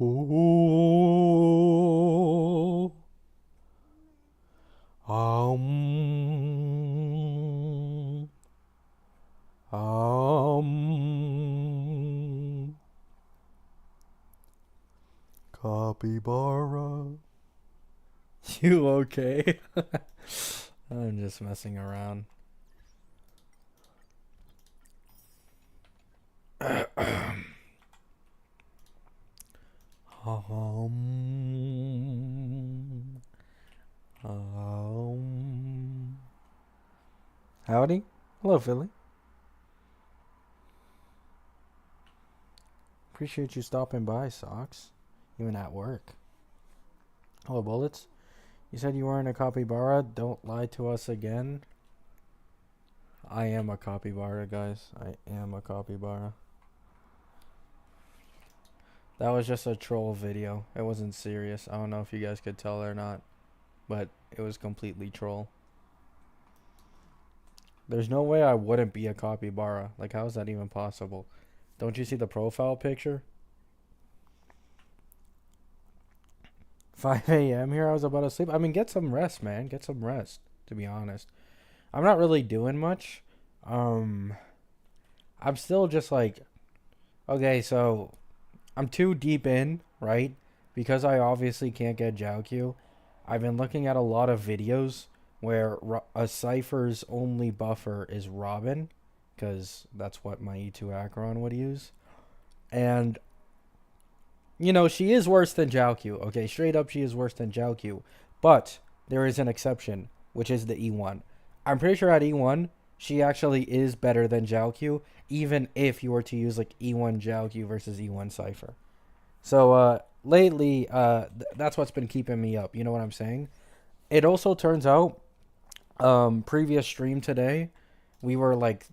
Ooh. Um. Um. Capybara. You okay? I'm just messing around. Um. Um. Howdy. Hello, Philly. Appreciate you stopping by, Socks. Even at work. Hello, Bullets. You said you weren't a capybara. Don't lie to us again. I am a capybara, guys. I am a capybara. That was just a troll video. It wasn't serious. I don't know if you guys could tell or not, but it was completely troll. There's no way I wouldn't be a capybara. Like, how is that even possible? Don't you see the profile picture? 5 a.m. here. I was about to sleep. I mean, get some rest, man. Get some rest, to be honest. I'm not really doing much. Um, I'm still just like, okay, so I'm too deep in, right? Because I obviously can't get Jiaoqiu. I've been looking at a lot of videos where a Cypher's only buffer is Robin, because that's what my E2 Acheron would use. And, you know, she is worse than Jiaoqiu. Okay, straight up, she is worse than Jiaoqiu. But there is an exception, which is the E1. I'm pretty sure at E1, she actually is better than Jiaoqiu, even if you were to use like E1 Jiaoqiu versus E1 Cypher. So lately, that's what's been keeping me up. You know what I'm saying? It also turns out, previous stream today, we were like,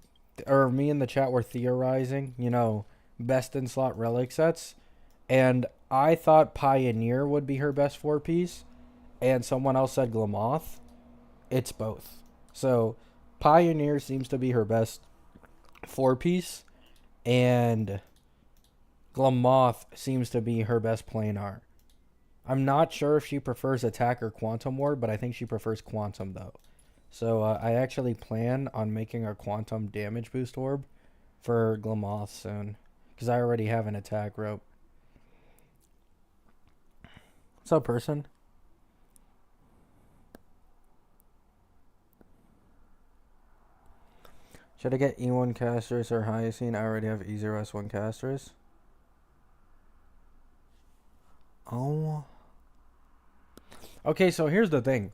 or me and the chat were theorizing, you know, best in slot relic sets, and I thought Pioneer would be her best four piece, and someone else said Glamoth. It's both. So Pioneer seems to be her best four piece, and Glamoth seems to be her best planar. I'm not sure if she prefers attack or quantum ward, but I think she prefers quantum though. So I actually plan on making a quantum damage boost orb for Glamoth soon, because I already have an attack rope. What's up, person? Should I get E1 casters or Hyacine? I already have E0S1 casters. Oh. Okay, so here's the thing.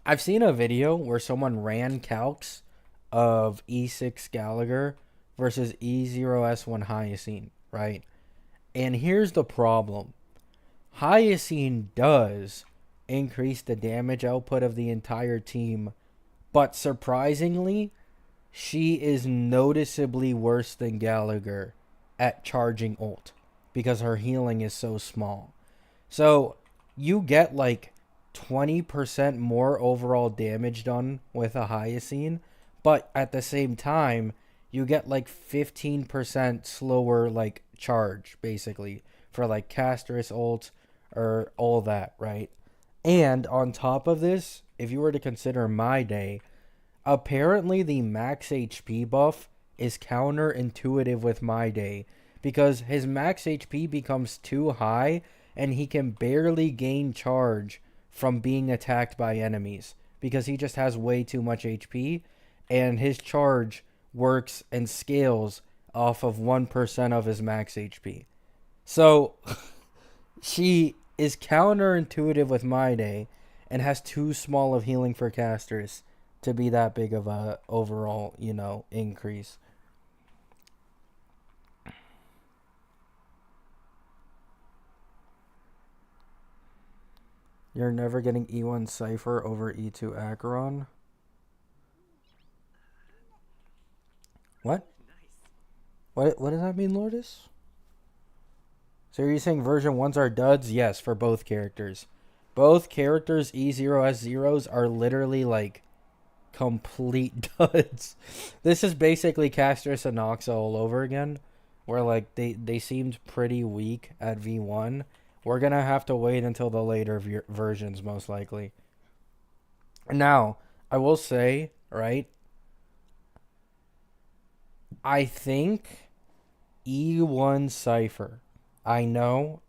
I've seen a video where someone ran calcs of E6 Gallagher versus E0S1 Hyacine, right? And here's the problem. Hyacine does increase the damage output of the entire team, but surprisingly, she is noticeably worse than Gallagher at charging ult because her healing is so small. So you get like 20% more overall damage done with a Hyacine, but at the same time, you get like 15% slower like charge basically for like Casterus ult or all that, right? And on top of this, if you were to consider my day, apparently the max HP buff is counterintuitive with my day because his max HP becomes too high and he can barely gain charge from being attacked by enemies because he just has way too much HP and his charge works and scales off of 1% of his max HP. So she is counterintuitive with my day and has too small of healing for casters to be that big of a overall, you know, increase. You're never getting E1 Cypher over E2 Acheron? What? What does that mean, Lourdes? So are you saying version 1s are duds? Yes, for both characters. Both characters E0S0s are literally like complete duds. This is basically Castress and Noxa all over again, where like they seemed pretty weak at V1. We're gonna have to wait until the later versions most likely. Now, I will say, right? I think E1 Cipher. I know.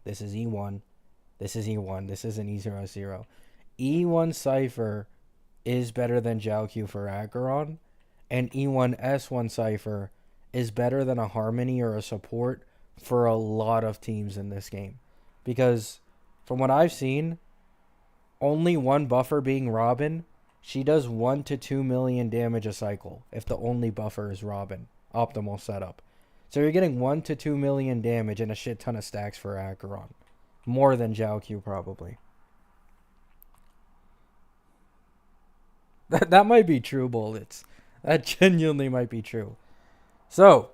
This is E1. This is E1. This isn't E00. E1 Cipher is better than Jiaoqiu for Acheron, and E1 S1 Cipher is better than a Harmony or a support for a lot of teams in this game. Because from what I've seen, only one buffer being Robin, she does 1 to 2 million damage a cycle if the only buffer is Robin. Optimal setup. So you're getting 1 to 2 million damage and a shit ton of stacks for Acheron. More than Jiaoqiu probably. That might be true, Bullets. That genuinely might be true. So,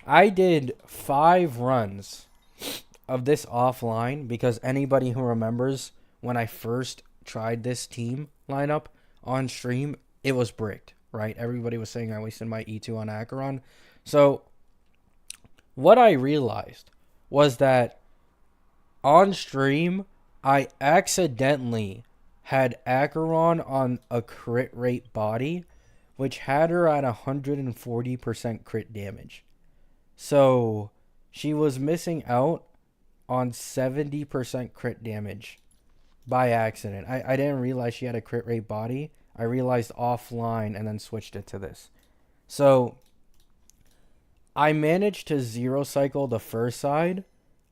I did 5 runs of this offline because anybody who remembers when I first tried this team lineup on stream, it was bricked, right? Everybody was saying I wasted my E2 on Acheron. So, what I realized was that on stream, I accidentally had Acheron on a crit rate body, which had her at 140% crit damage. So, she was missing out on 70% crit damage by accident. I didn't realize she had a crit rate body. I realized offline and then switched it to this. So, I managed to zero cycle the first side.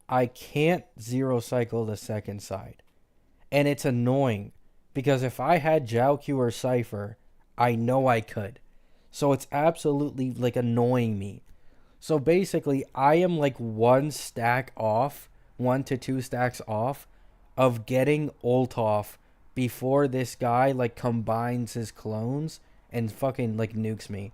I can't zero cycle the second side. And it's annoying because if I had Jiaoqiu or Cypher, I know I could. So it's absolutely like annoying me. So basically, I am like 1 stack off, 1 to 2 stacks off of getting ult off before this guy like combines his clones and fucking like nukes me.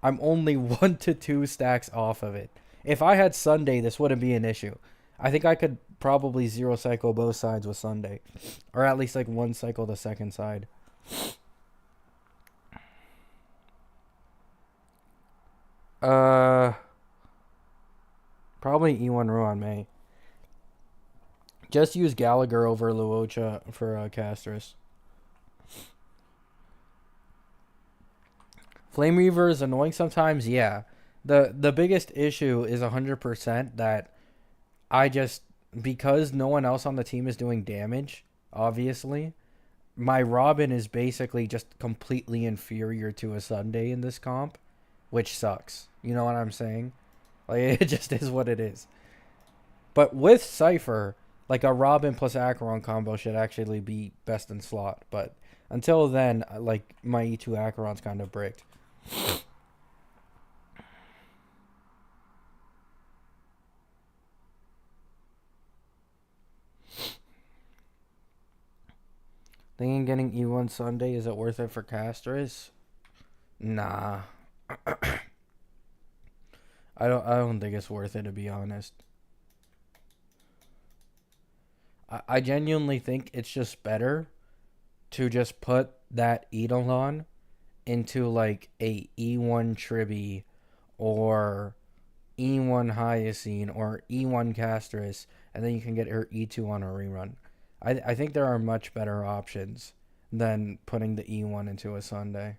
I'm only 1 to 2 stacks off of it. If I had Sunday, this wouldn't be an issue. I think I could probably zero cycle both sides with Sunday. Or at least like 1 cycle the second side. Probably E1 Ruan May. Just use Gallagher over Luocha for Castris. Flame Reaver is annoying sometimes, yeah. The biggest issue is 100% that I just, because no one else on the team is doing damage, obviously, my Robin is basically just completely inferior to a Sunday in this comp, which sucks. You know what I'm saying? Like, it just is what it is. But with Cypher, like a Robin plus Acheron combo should actually be best in slot. But until then, like, my E2 Acheron's kind of bricked. Thinking getting E1 Sunday, is it worth it for casters? Nah. I don't think it's worth it, to be honest. I genuinely think it's just better to just put that Eidolon into like a E1 Tribby or E1 Hyacine or E1 Castris, and then you can get her E2 on a rerun. I think there are much better options than putting the E1 into a Sunday.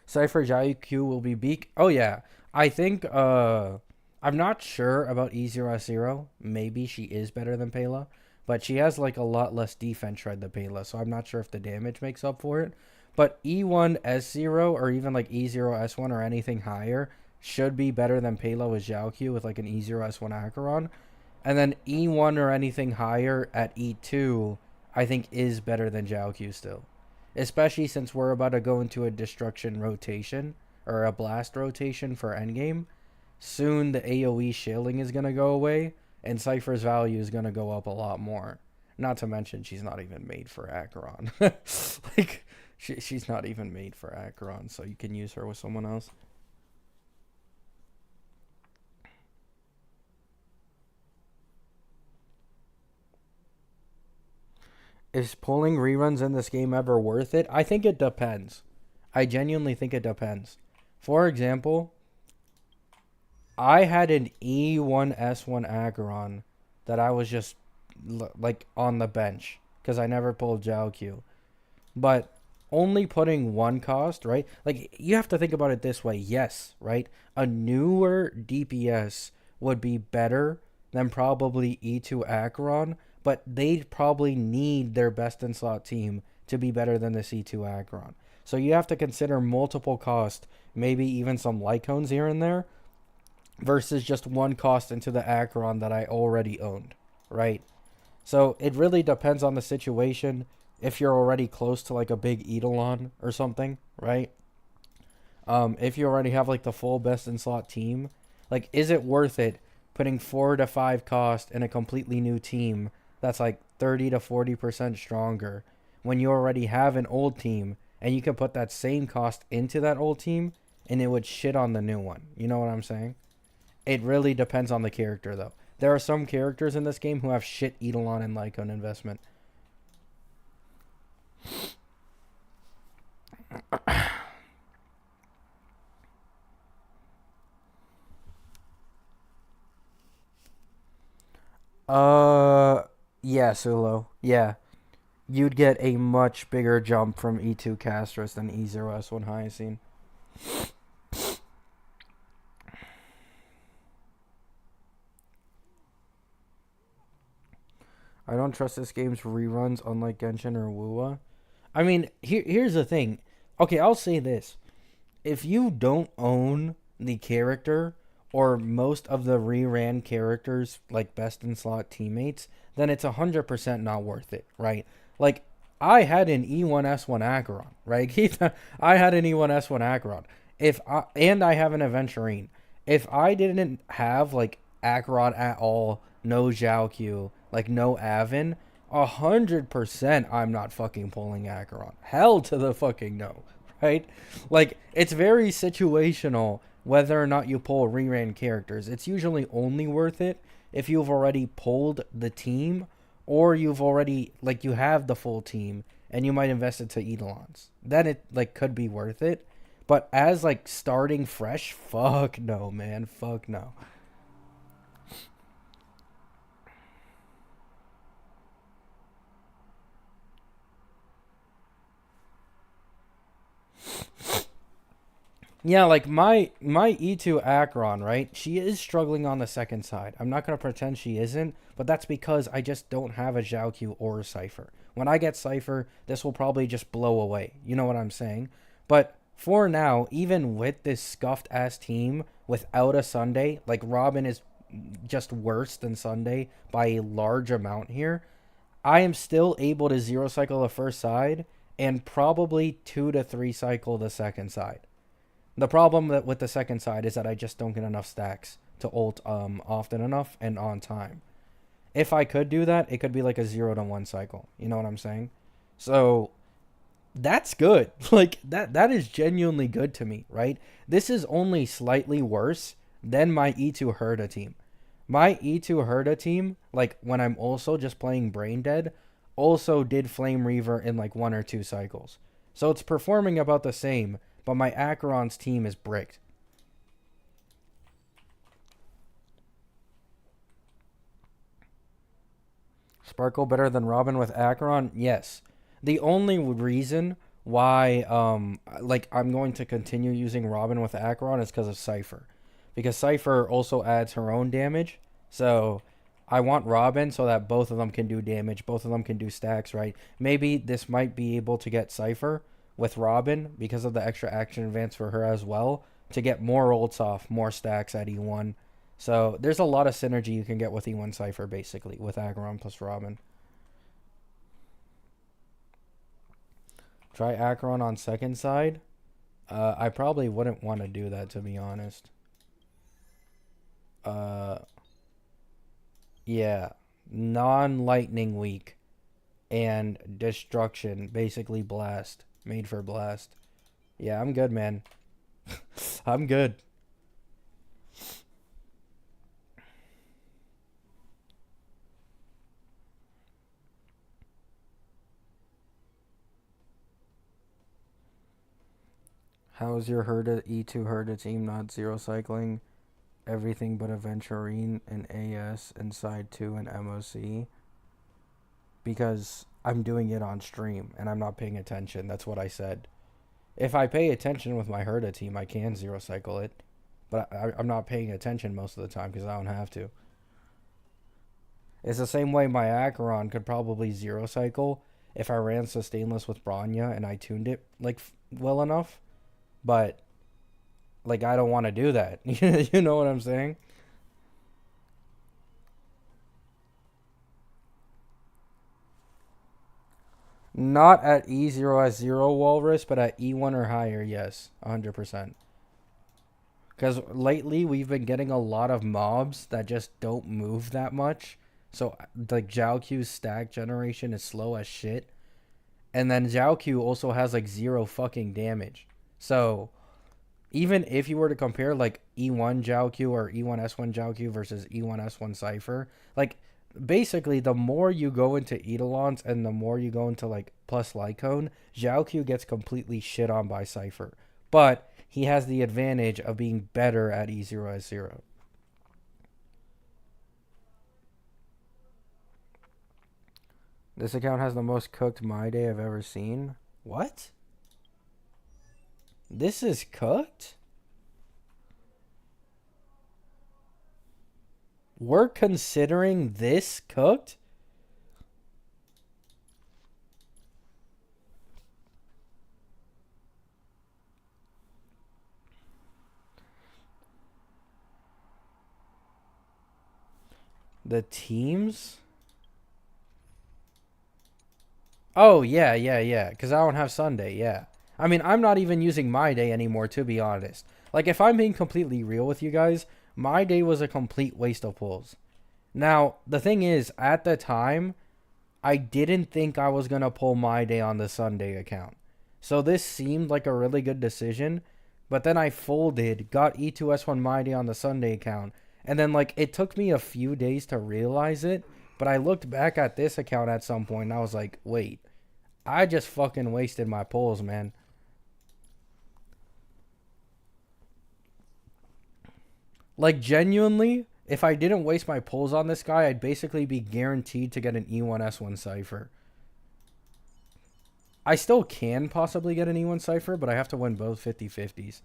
Cypher Jiaoqiu will be Beak. Oh yeah, I think I'm not sure about E0S0. Maybe she is better than Pela, but she has like a lot less defense shred than Pela, so I'm not sure if the damage makes up for it. But E1S0 or even like E0S1 or anything higher should be better than Pela with Jiaoqiu with like an E0S1 Acheron. And then E1 or anything higher at E2, I think is better than Jiaoqiu still. Especially since we're about to go into a destruction rotation or a blast rotation for endgame. Soon the AoE shielding is going to go away and Cypher's value is going to go up a lot more. Not to mention she's not even made for Acheron. Like, she's not even made for Acheron, so you can use her with someone else. Is pulling reruns in this game ever worth it? I think it depends. I genuinely think it depends. For example, I had an E1S1 Acheron that I was just like on the bench because I never pulled Jiao. But only putting one cost, right? Like you have to think about it this way. Yes, right? A newer DPS would be better than probably E2 Acheron, but they'd probably need their best in slot team to be better than this E2 Acheron. So you have to consider multiple cost, maybe even some Lycones here and there, versus just one cost into the Acheron that I already owned, right? So it really depends on the situation. If you're already close to like a big Eidolon or something, right? If you already have like the full best in slot team, like is it worth it putting 4 to 5 cost in a completely new team that's like 30 to 40% stronger when you already have an old team and you can put that same cost into that old team and it would shit on the new one. You know what I'm saying? It really depends on the character though. There are some characters in this game who have shit Eidolon and Lycon investment. Uh, yeah, Sulo. Yeah. You'd get a much bigger jump from E2 Castros than E0S1 Hyacine. I don't trust this game's reruns unlike Genshin or Wuwa. I mean, here's the thing. Okay, I'll say this. If you don't own the character or most of the reran characters like best in slot teammates, then it's 100% not worth it, right? Like I had an E1S1 Acheron, right? Keith, I had an E1S1 Acheron. And I have an Aventurine. If I didn't have like Acheron at all, no Zhao, like no Avin, 100% I'm not fucking pulling Acheron. Hell to the fucking no, right? Like it's very situational whether or not you pull reran characters. It's usually only worth it if you've already pulled the team or you've already like you have the full team and you might invest it to Eidolons. Then it like could be worth it. But as like starting fresh, fuck no, man. Fuck no. Yeah, like my E2 Akron, right? She is struggling on the second side. I'm not gonna pretend she isn't, but that's because I just don't have a Zhao or a Cypher. When I get Cypher, this will probably just blow away. You know what I'm saying? But for now, even with this scuffed ass team without a Sunday, like Robin is just worse than Sunday by a large amount here. I am still able to zero cycle the first side and probably 2 to 3 cycle the second side. The problem that with the second side is that I just don't get enough stacks to ult often enough and on time. If I could do that, it could be like a 0 to 1 cycle. You know what I'm saying? So that's good. Like that is genuinely good to me, right? This is only slightly worse than my E2 Herda team. My E2 Herda team, like when I'm also just playing Brain Dead, also did Flame Reaver in like 1 or 2 cycles. So it's performing about the same, but my Acheron's team is bricked. Sparkle better than Robin with Acheron? Yes. The only reason why like I'm going to continue using Robin with Acheron is because of Cypher. Because Cypher also adds her own damage. So I want Robin so that both of them can do damage. Both of them can do stacks, right? Maybe this might be able to get Cypher with Robin because of the extra action advance for her as well to get more ults off, more stacks at E1. So there's a lot of synergy you can get with E1 Cypher basically with Acheron plus Robin. Try Acheron on second side. I probably wouldn't want to do that to be honest. Uh, yeah, non-lightning weak and destruction, basically blast, made for blast. Yeah, I'm good, man. I'm good. How is your Herda E2 Herda team not zero cycling everything but Aventurine and AS and Side 2 and MOC? Because I'm doing it on stream and I'm not paying attention. That's what I said. If I pay attention with my Herda team, I can zero cycle it. But I'm not paying attention most of the time because I don't have to. It's the same way my Acheron could probably zero cycle if I ran Sustainless with Bronya and I tuned it like well enough. But like I don't want to do that. You know what I'm saying? Not at E0S0 Walrus, but at E1 or higher, yes, 100%. Because lately we've been getting a lot of mobs that just don't move that much. So like Jiaoq's stack generation is slow as shit. And then Jiaoq also has like zero fucking damage. So even if you were to compare like E1 Jiaoq or E1S1 Jiaoq versus E1S1 Cypher, like basically the more you go into Eidolons and the more you go into like plus Lycone, Jiaoq gets completely shit on by Cypher. But he has the advantage of being better at E0S0. This account has the most cooked My Day I've ever seen. What? This is cooked? We're considering this cooked? The teams? Oh, yeah. Because I don't have Sunday, yeah. I mean, I'm not even using My Day anymore, to be honest. Like, if I'm being completely real with you guys, My Day was a complete waste of pulls. Now, the thing is, at the time, I didn't think I was going to pull My Day on the Sunday account. So this seemed like a really good decision, but then I folded, got E2S1 My Day on the Sunday account, and then, like, it took me a few days to realize it, but I looked back at this account at some point and I was like, wait, I just fucking wasted my pulls, man. Like, genuinely, if I didn't waste my pulls on this guy, I'd basically be guaranteed to get an E1S1 Cypher. I still can possibly get an E1 Cypher, but I have to win both 50-50s.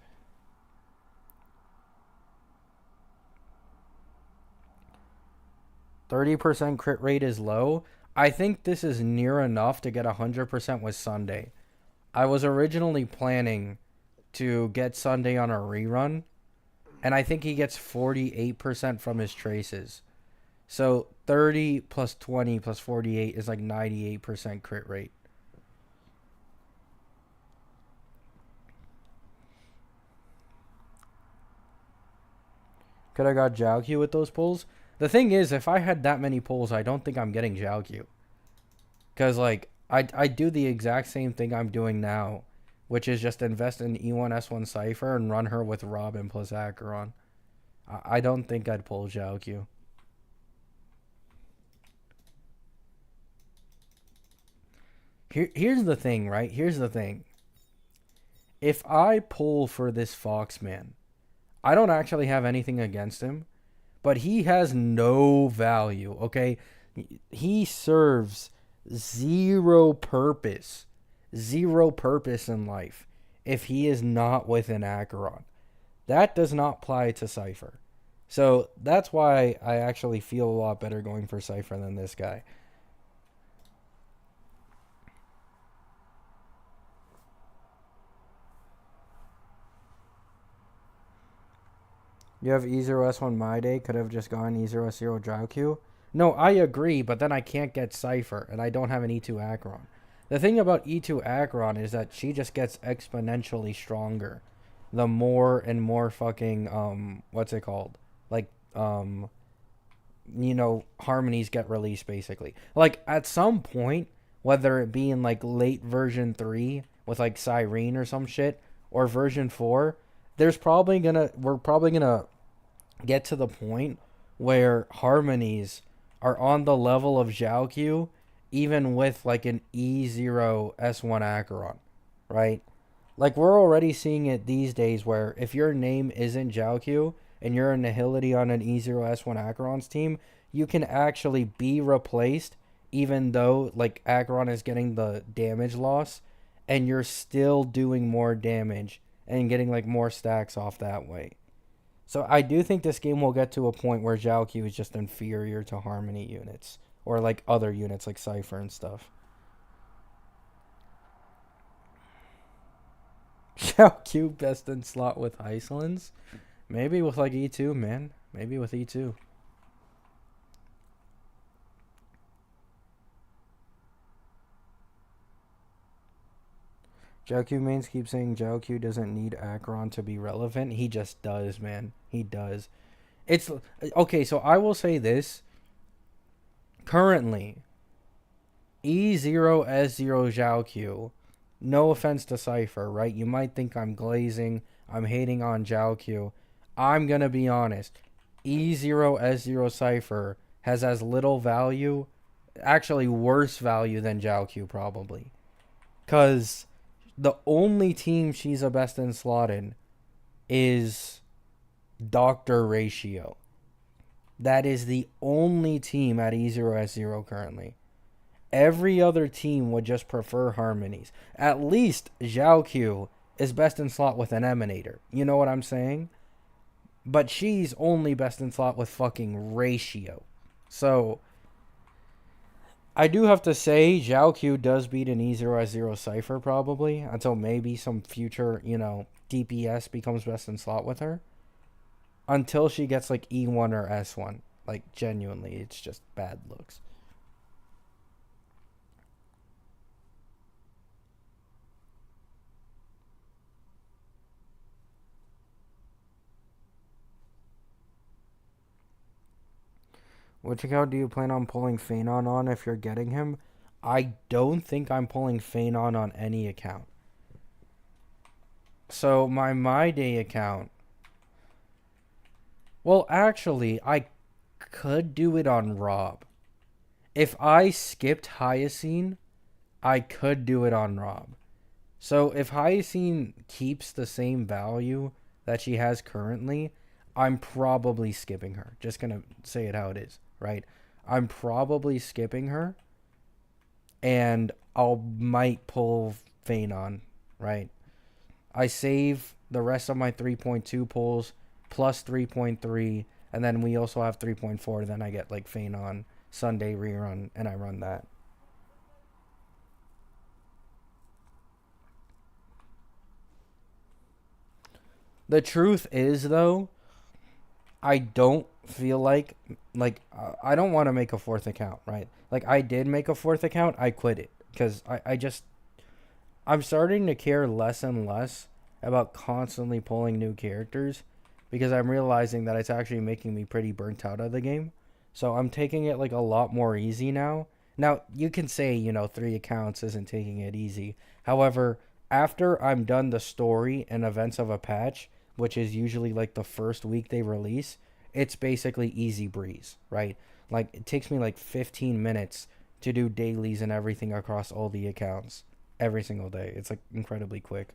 30% crit rate is low. I think this is near enough to get 100% with Sunday. I was originally planning to get Sunday on a rerun, and I think he gets 48% from his traces. So 30 plus 20 plus 48 is like 98% crit rate. Could I got Jiaoq with those pulls? The thing is, if I had that many pulls, I don't think I'm getting Jiaoq. Because, like, I do the exact same thing I'm doing now, which is just invest in E1S1 Cypher and run her with Robin plus Acheron. I don't think I'd pull Jiaoq. Here's the thing, right? Here's the thing. If I pull for this Foxman, I don't actually have anything against him, but he has no value, okay? He serves zero purpose in life if he is not with an Acheron. That does not apply to Cypher. So that's why I actually feel a lot better going for Cypher than this guy. You have E0S1 My Day, could have just gone E0S0 Jiaoq. No, I agree, but then I can't get Cypher, and I don't have an E2 Acheron. The thing about E2 Acheron is that she just gets exponentially stronger the more and more fucking, what's it called? Like, harmonies get released, basically. Like, at some point, whether it be in, like, late version 3 with, like, Cyrene or some shit, or version 4, we're probably gonna get to the point where harmonies are on the level of Jiaoq, even with like an E0 S1 Acheron, right? Like, we're already seeing it these days where if your name isn't Jiaoqiu and you're a Nihility on an E0S1 Acheron's team, you can actually be replaced even though, like, Acheron is getting the damage loss and you're still doing more damage and getting, like, more stacks off that way. So I do think this game will get to a point where Jiaoqiu is just inferior to Harmony units or, like, other units like Cypher and stuff. Jiaoqiu best in slot with Icelands? Maybe with like E2, man. Maybe with E2. Jiaoqiu mains keep saying Jiaoqiu doesn't need Acheron to be relevant. He just does, man. He does. It's okay, so I will say this. Currently, E0S0 Jiaoqiu. No offense to Cypher, right? You might think I'm glazing, I'm hating on Jiaoqiu. I'm gonna be honest. E0S0 Cypher has as little value, actually worse value than Jiaoqiu probably. Cause the only team she's a best in slot in is Doctor Ratio. That is the only team at E0S0 currently. Every other team would just prefer harmonies. At least Jiaoqiu is best in slot with an Emanator. You know what I'm saying? But she's only best in slot with fucking Ratio. So I do have to say Jiaoqiu does beat an E0S0 Cypher probably until maybe some future, DPS becomes best in slot with her. Until she gets like E1 or S1. Like genuinely, it's just bad looks. Which account do you plan on pulling Phanon on if you're getting him? I don't think I'm pulling Phanon on any account. So my Day account. Well, actually, I could do it on Rob. If I skipped Hyacine, I could do it on Rob. So if Hyacine keeps the same value that she has currently, I'm probably skipping her. Just gonna say it how it is, right? I'm probably skipping her, and might pull Phanon, right? I save the rest of my 3.2 pulls plus 3.3, and then we also have 3.4. Then I get like Phanon Sunday rerun, and I run that. The truth is, though, I don't feel like I don't want to make a fourth account, right? Like I did make a fourth account, I quit it because I'm starting to care less and less about constantly pulling new characters because I'm realizing that it's actually making me pretty burnt out of the game. So I'm taking it like a lot more easy now. Now, you can say, 3 accounts isn't taking it easy. However, after I'm done the story and events of a patch, which is usually like the first week they release, it's basically easy breeze, right? Like it takes me like 15 minutes to do dailies and everything across all the accounts every single day. It's like incredibly quick.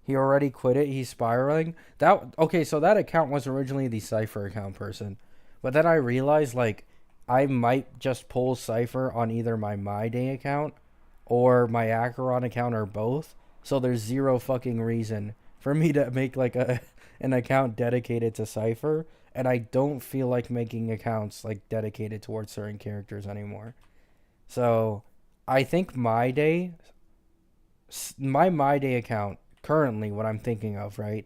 He already quit it. He's spiraling. So that account was originally the Cypher account person. But then I realized like I might just pull Cypher on either my Day account or my Acheron account or both. So there's zero fucking reason for me to make like an account dedicated to Cypher, and I don't feel like making accounts like dedicated towards certain characters anymore. So I think my Day account currently what I'm thinking of, right?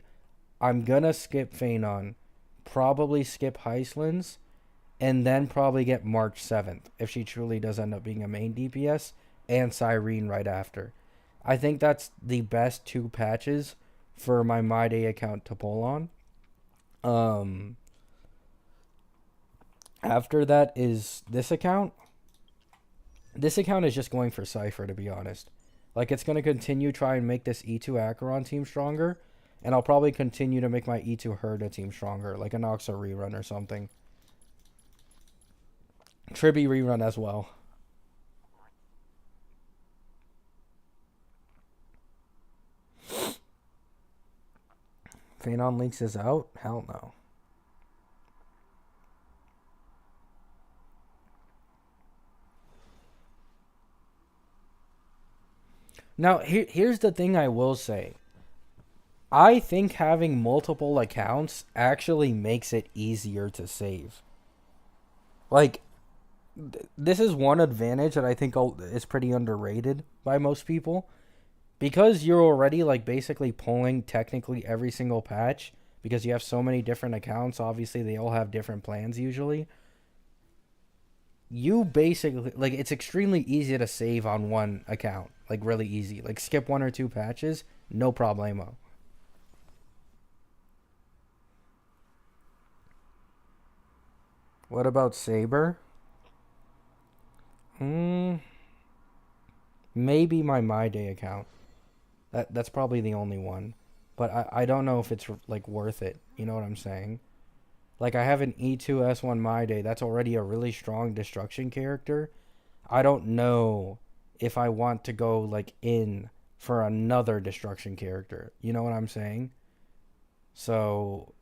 I'm gonna skip Phanon, probably skip Heislands, and then probably get March 7th if she truly does end up being a main DPS, and Cyrene right after. I think that's the best 2 patches for my Day account to pull on. Um, After that is this account. This account is just going for Cypher, to be honest. Like, it's going to continue try and make this E2 Acheron team stronger, and I'll probably continue to make my E2 Herda team stronger, like an Noxa rerun or something. Tribi rerun as well. Phanon Leaks is out? Hell no. Now, here's the thing I will say. I think having multiple accounts actually makes it easier to save. Like, this is one advantage that I think is pretty underrated by most people. Because you're already, like, basically pulling technically every single patch, because you have so many different accounts, obviously they all have different plans usually. You basically, like, it's extremely easy to save on one account. Like, really easy. Like, skip one or two patches, no problemo. What about Saber? Hmm, maybe my Day account. That's probably the only one. But I don't know if it's like worth it. You know what I'm saying? Like, I have an E2S1 My Day. That's already a really strong destruction character. I don't know if I want to go like in for another destruction character. You know what I'm saying? So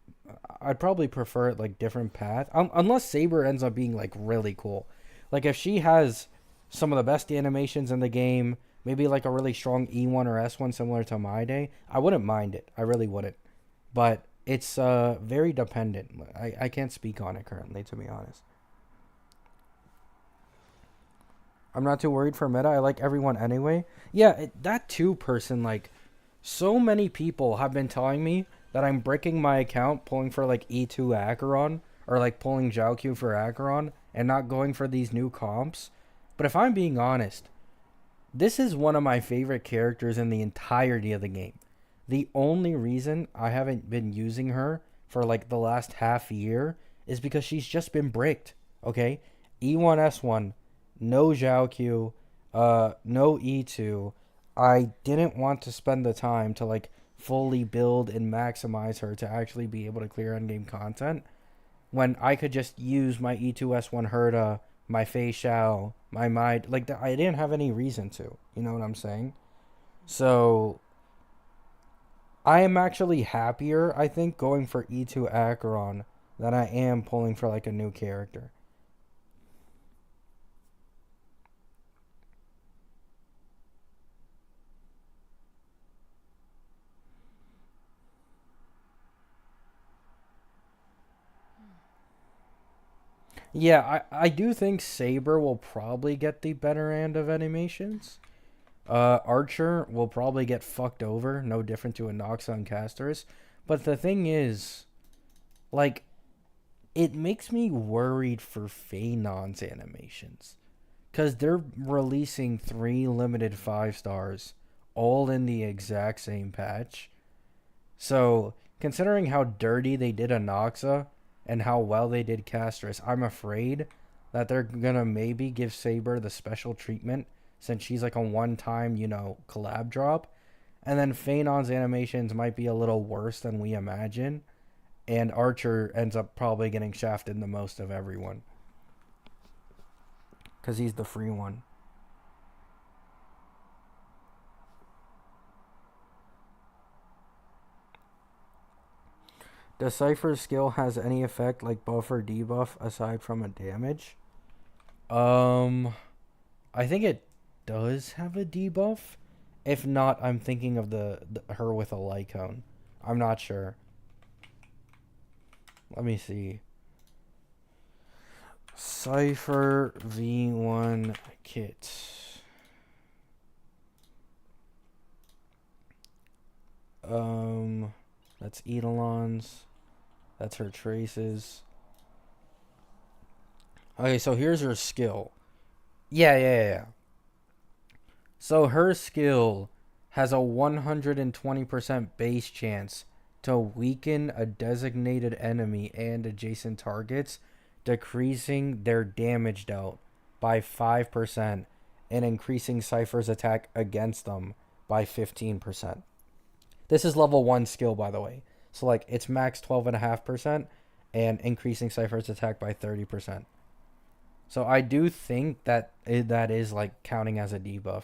I'd probably prefer it like different path. Unless Saber ends up being like really cool. Like if she has some of the best animations in the game, maybe like a really strong E1 or S1 similar to My Day, I wouldn't mind it. I really wouldn't. But it's very dependent. I can't speak on it currently, to be honest. I'm not too worried for meta. I like everyone anyway. Yeah, that two person, like, so many people have been telling me that I'm breaking my account pulling for like E2 Acheron or like pulling Zhao for Acheron and not going for these new comps. But if I'm being honest, this is one of my favorite characters in the entirety of the game. The only reason I haven't been using her for like the last half year is because she's just been bricked. Okay? E1S1, no Zhao Q, no E2. I didn't want to spend the time to like fully build and maximize her to actually be able to clear endgame content when I could just use my E2S1 Herda, my Fei Shao, my Mind. Like, I didn't have any reason to. You know what I'm saying? So, I am actually happier, I think, going for E2 Acheron than I am pulling for, like, a new character. Yeah, I do think Saber will probably get the better end of animations. Archer will probably get fucked over, no different to a Nox on casters. But the thing is, like, it makes me worried for Phanon's animations. Because they're releasing 3 limited 5 stars, all in the exact same patch. So, considering how dirty they did Anoxa and how well they did Castris, I'm afraid that they're gonna maybe give Saber the special treatment since she's like a one-time, collab drop. And then Phanon's animations might be a little worse than we imagine. And Archer ends up probably getting shafted the most of everyone. Because he's the free one. Does Cypher's skill has any effect like buff or debuff aside from a damage? Um, I think it does have a debuff. If not, I'm thinking of the her with a Lycone. I'm not sure. Let me see. Cypher V1 kit. That's Eidolon's. That's her traces. Okay, so here's her skill. Yeah. So her skill has a 120% base chance to weaken a designated enemy and adjacent targets, decreasing their damage dealt by 5% and increasing Cypher's attack against them by 15%. This is level 1 skill, by the way. So, like, it's max 12.5% and increasing Cypher's attack by 30%. So I do think that is, like, counting as a debuff.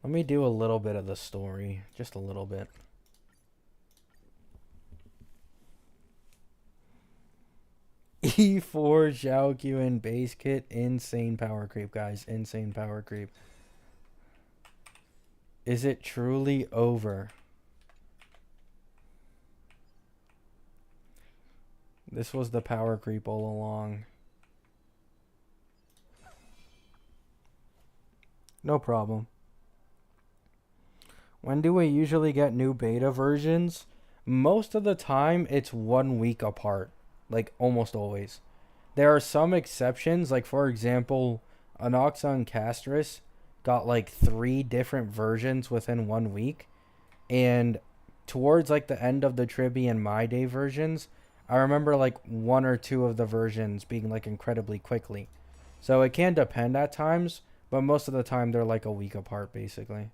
Let me do a little bit of the story. Just a little bit. E4 Xiao Q and base kit. Insane power creep, guys. Insane power creep. Is it truly over? This was the power creep all along. No problem. When do we usually get new beta versions? Most of the time, it's 1 week apart. Like, almost always. There are some exceptions. Like, for example, Anoxa and Castris got, like, 3 different versions within 1 week. And towards, like, the end of the Tribi and My Day versions, I remember, like, 1 or 2 of the versions being, like, incredibly quickly. So it can depend at times, but most of the time, they're, like, a week apart, basically.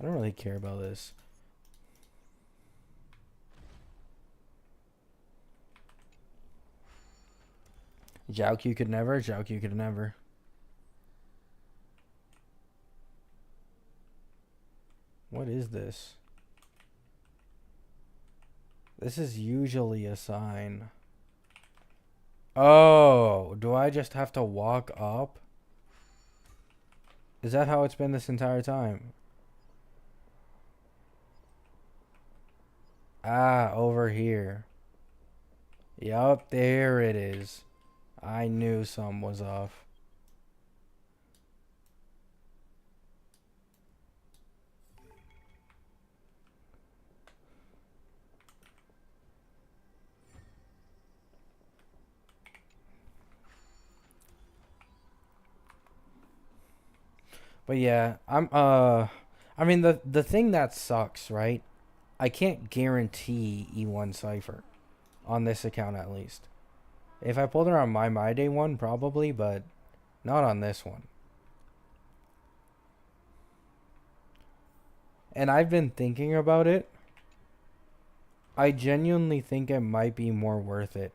I don't really care about this. Zhao Q could never. Zhao Q could never. What is this? This is usually a sign. Oh, do I just have to walk up? Is that how it's been this entire time? Ah, over here. Yup, there it is. I knew something was off. But yeah, I mean the thing that sucks, right? I can't guarantee E1 Cypher on this account at least. If I pulled it on my Day one, probably, but not on this one. And I've been thinking about it. I genuinely think it might be more worth it.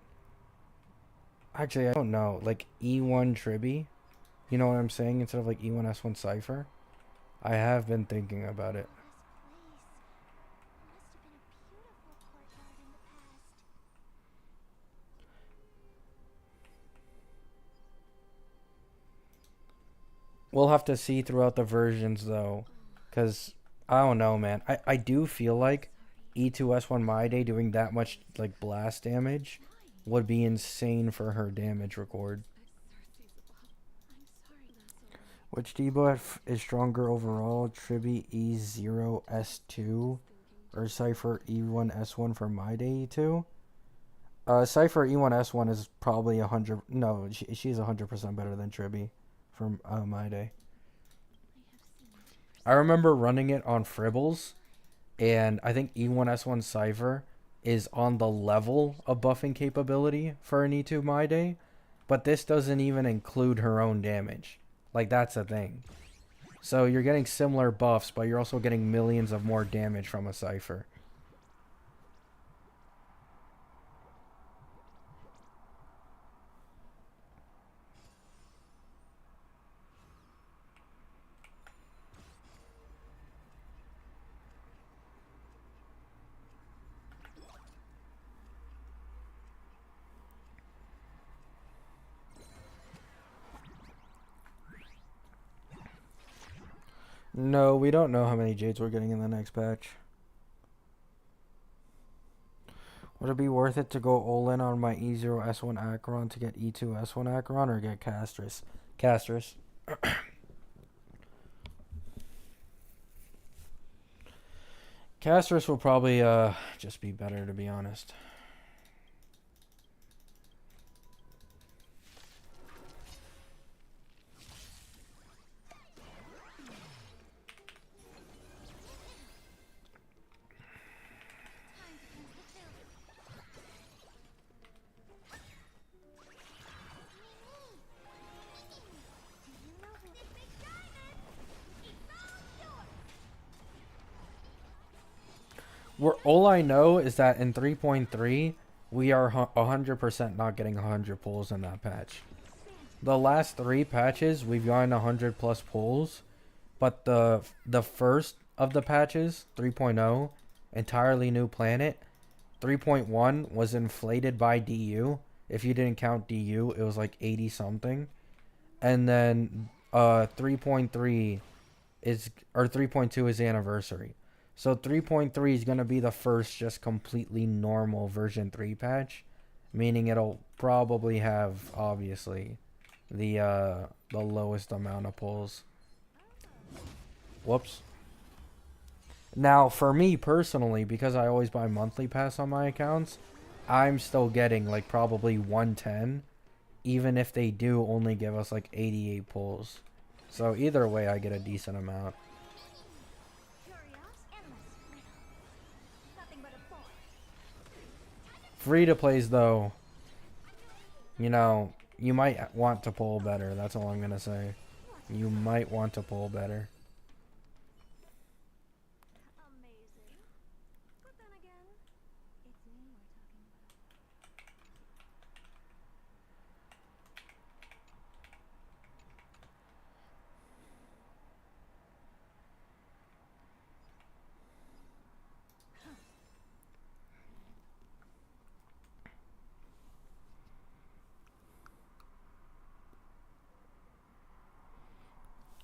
Actually, I don't know. Like E1 Tribi, you know what I'm saying? Instead of like E1 S1 Cypher. I have been thinking about it. We'll have to see throughout the versions though, because I don't know, man. I do feel like E2S1 My Day doing that much like blast damage would be insane for her damage record. Which debuff is stronger overall? Tribi E0 S2 or Cypher E1 S1 for My Day E2? Cypher E1 S1 is probably 100. No, she's 100% better than Tribi from My Day. I remember running it on Fribbles, and I think E1S1 Cypher is on the level of buffing capability for an E2 My Day, but this doesn't even include her own damage. Like, that's the thing. So you're getting similar buffs, but you're also getting millions of more damage from a Cypher. No, we don't know how many Jades we're getting in the next patch. Would it be worth it to go all in on my E0 S1 Acheron to get E2 S1 Acheron or get Castris? Castris. Castris will probably just be better, to be honest. All I know is that in 3.3, we are 100% not getting 100 pulls in that patch. The last 3 patches, we've gotten 100 plus pulls, but the first of the patches, 3.0, entirely new planet, 3.1 was inflated by DU. If you didn't count DU, it was like 80 something. And then 3.3 is, or 3.2 is the anniversary. So 3.3 is going to be the first just completely normal version 3 patch, meaning it'll probably have obviously the lowest amount of pulls. Whoops. Now, for me personally, because I always buy monthly pass on my accounts, I'm still getting like probably 110, even if they do only give us like 88 pulls. So either way, I get a decent amount. Free to plays though, you know, you might want to pull better. That's all I'm gonna say. You might want to pull better.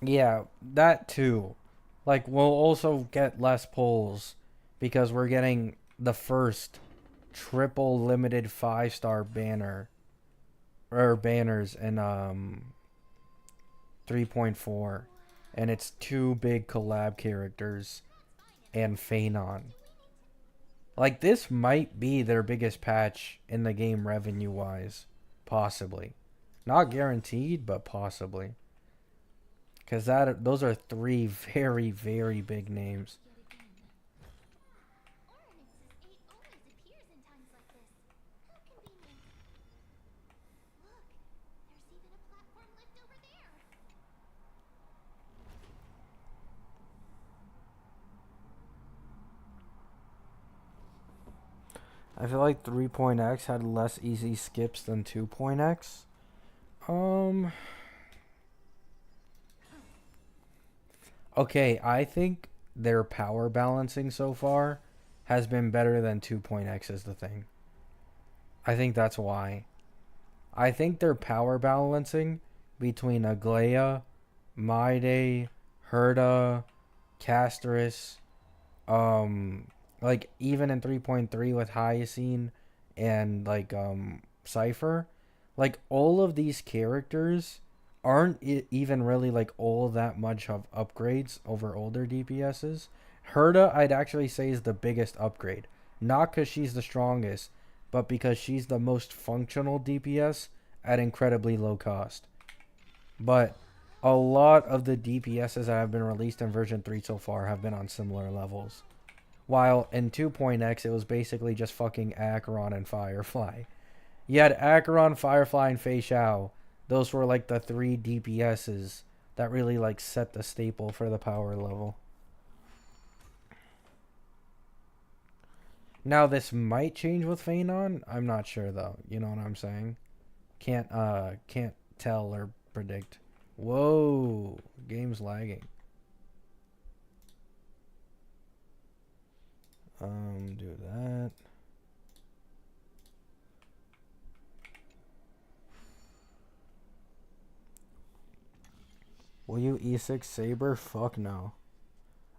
Yeah, that too. Like, we'll also get less pulls because we're getting the first triple limited 5-star banner or banners in 3.4, and it's 2 big collab characters and Phanon. Like, this might be their biggest patch in the game revenue wise, possibly. Not guaranteed, but possibly. Because those are 3 very, very big names. I feel like 3.x had less easy skips than 2.x. Okay, I think their power balancing so far has been better than 2.x is the thing. I think that's why. I think their power balancing between Aglaya, Maide, Herda, Castris, like even in 3.3 with Hyacine and like Cypher, like all of these characters aren't even really like all that much of upgrades over older DPSs. Herda, I'd actually say, is the biggest upgrade. Not because she's the strongest, but because she's the most functional DPS at incredibly low cost. But a lot of the DPSs that have been released in version 3 so far have been on similar levels. While in 2.x, it was basically just fucking Acheron and Firefly. You had Acheron, Firefly, and Fei Xiao. Those were like the 3 DPSs that really like set the staple for the power level. Now this might change with Phanon. I'm not sure though. You know what I'm saying? Can't tell or predict. Whoa, game's lagging. Do that. Will you E6 Saber? Fuck no.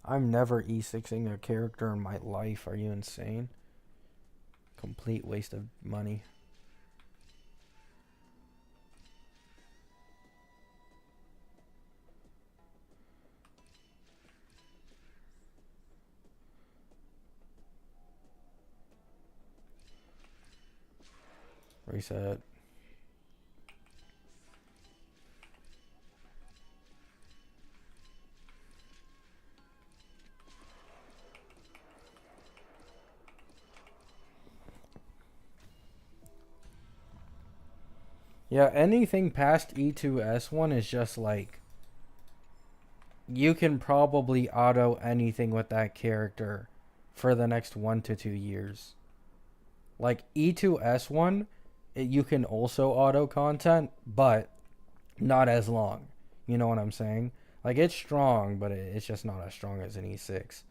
I'm never E6ing a character in my life. Are you insane? Complete waste of money. Reset. Yeah, anything past E2S1 is just like, you can probably auto anything with that character for the next 1 to 2 years. Like E2S1, you can also auto content, but not as long. You know what I'm saying? Like it's strong, but it's just not as strong as an E6.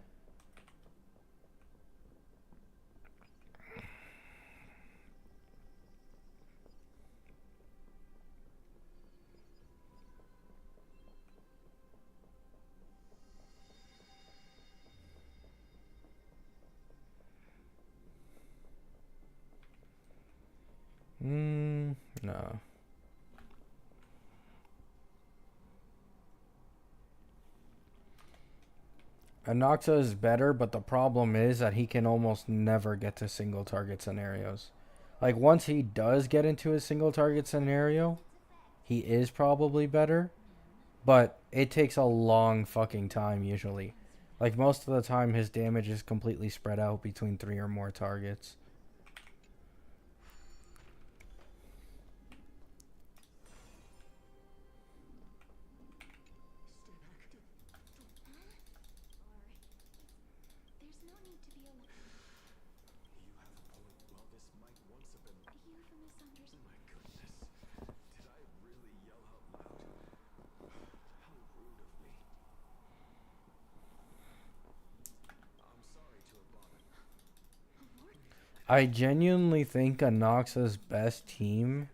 No. Anoxa is better, but the problem is that he can almost never get to single target scenarios. Like once he does get into a single target scenario, he is probably better, but it takes a long fucking time usually. Like most of the time his damage is completely spread out between 3 or more targets. I genuinely think Anoxa's best team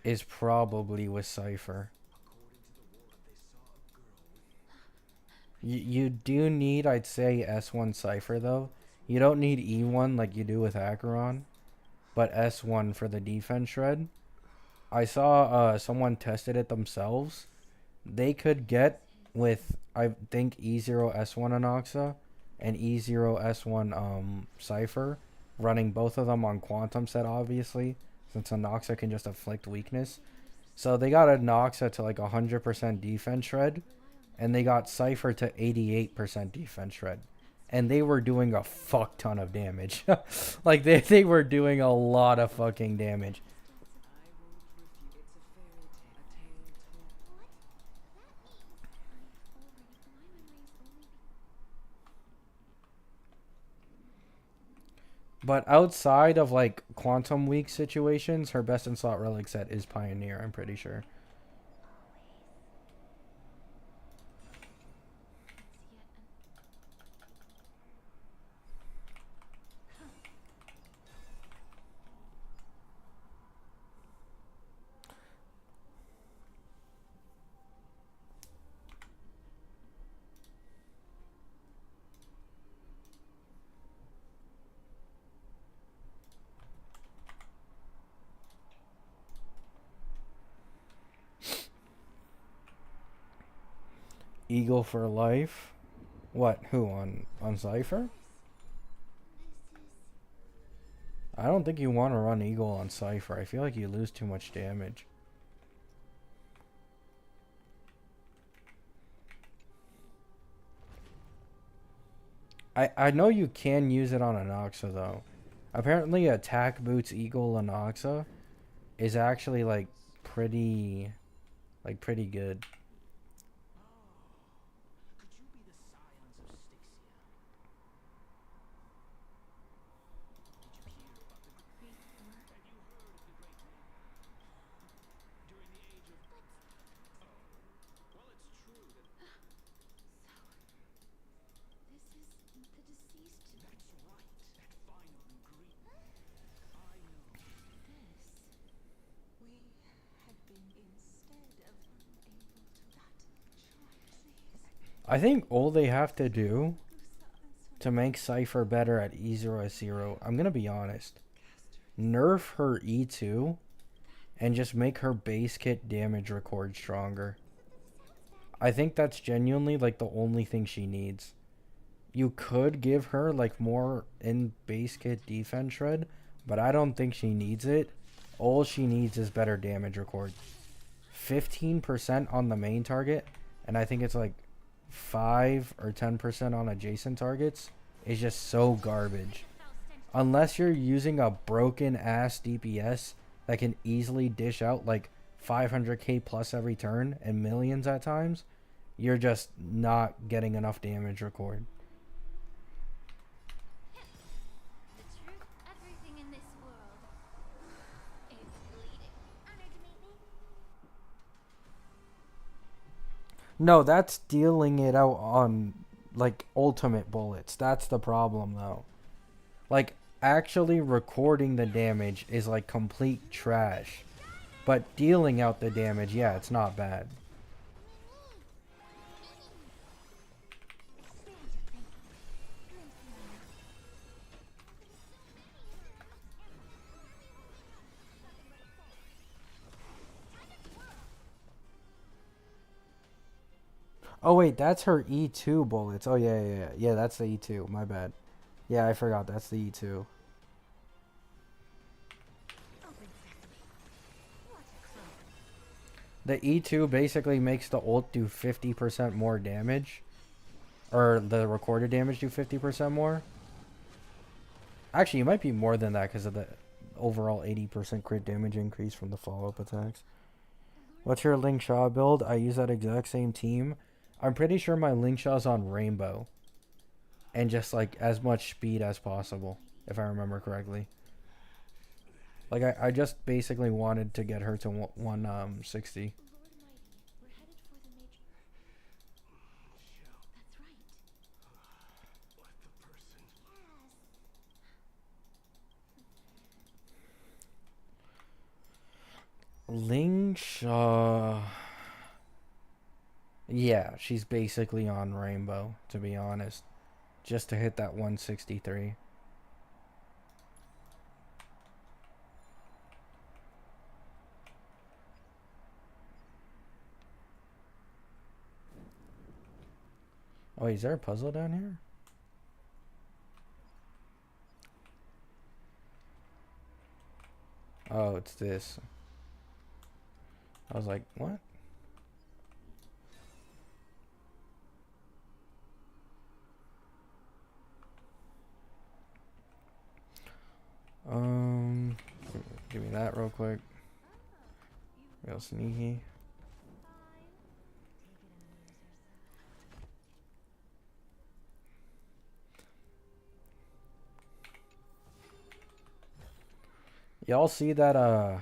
is probably with Cypher. You do need, I'd say, S1 Cypher, though. You don't need E1 like you do with Acheron, but S1 for the defense shred. I saw someone tested it themselves. They could get with, I think, E0 S1 Anoxa and E0 S1 Cypher, running both of them on Quantum set, obviously, since Anoxa can just afflict weakness. So they got Anoxa to like 100% defense shred, and they got Cypher to 88% defense shred. And they were doing a fuck ton of damage. Like, they were doing a lot of fucking damage. But outside of, like, Quantum Weak situations, her best in slot relic set is Pioneer, I'm pretty sure. Eagle for life. What? Who? On Cypher? I don't think you want to run Eagle on Cypher. I feel like you lose too much damage. I know you can use it on Anoxa, though. Apparently, attack boots Eagle Anoxa is actually, like, pretty good. I think all they have to do to make Cypher better at E0S0, I'm going to be honest, nerf her E2 and just make her base kit damage record stronger. I think that's genuinely, like, the only thing she needs. You could give her, like, more in base kit defense shred, but I don't think she needs it. All she needs is better damage record. 15% on the main target, and I think it's like 5 or 10% on adjacent targets is just so garbage. Unless you're using a broken ass DPS that can easily dish out like 500k plus every turn and millions at times, you're just not getting enough damage record. No, that's dealing it out on like ultimate bullets. That's the problem though. Like actually recording the damage is like complete trash. But dealing out the damage, yeah, it's not bad. Oh wait, that's her E2 bullets. Oh yeah, yeah, yeah. Yeah, that's the E2. My bad. Yeah, I forgot that's the E2. The E2 basically makes the ult do 50% more damage. Or the recorded damage do 50% more. Actually, it might be more than that because of the overall 80% crit damage increase from the follow-up attacks. What's your Ling Shaw build? I use that exact same team. I'm pretty sure my Ling Shaw's on Rainbow. And just like as much speed as possible, if I remember correctly. Like I just basically wanted to get her to 160. Ling Shaw. Yeah, she's basically on Rainbow, to be honest. Just to hit that 163. Oh, is there a puzzle down here? Oh, it's this. I was like, what? Um, give me that real quick. Real sneaky. Y'all see that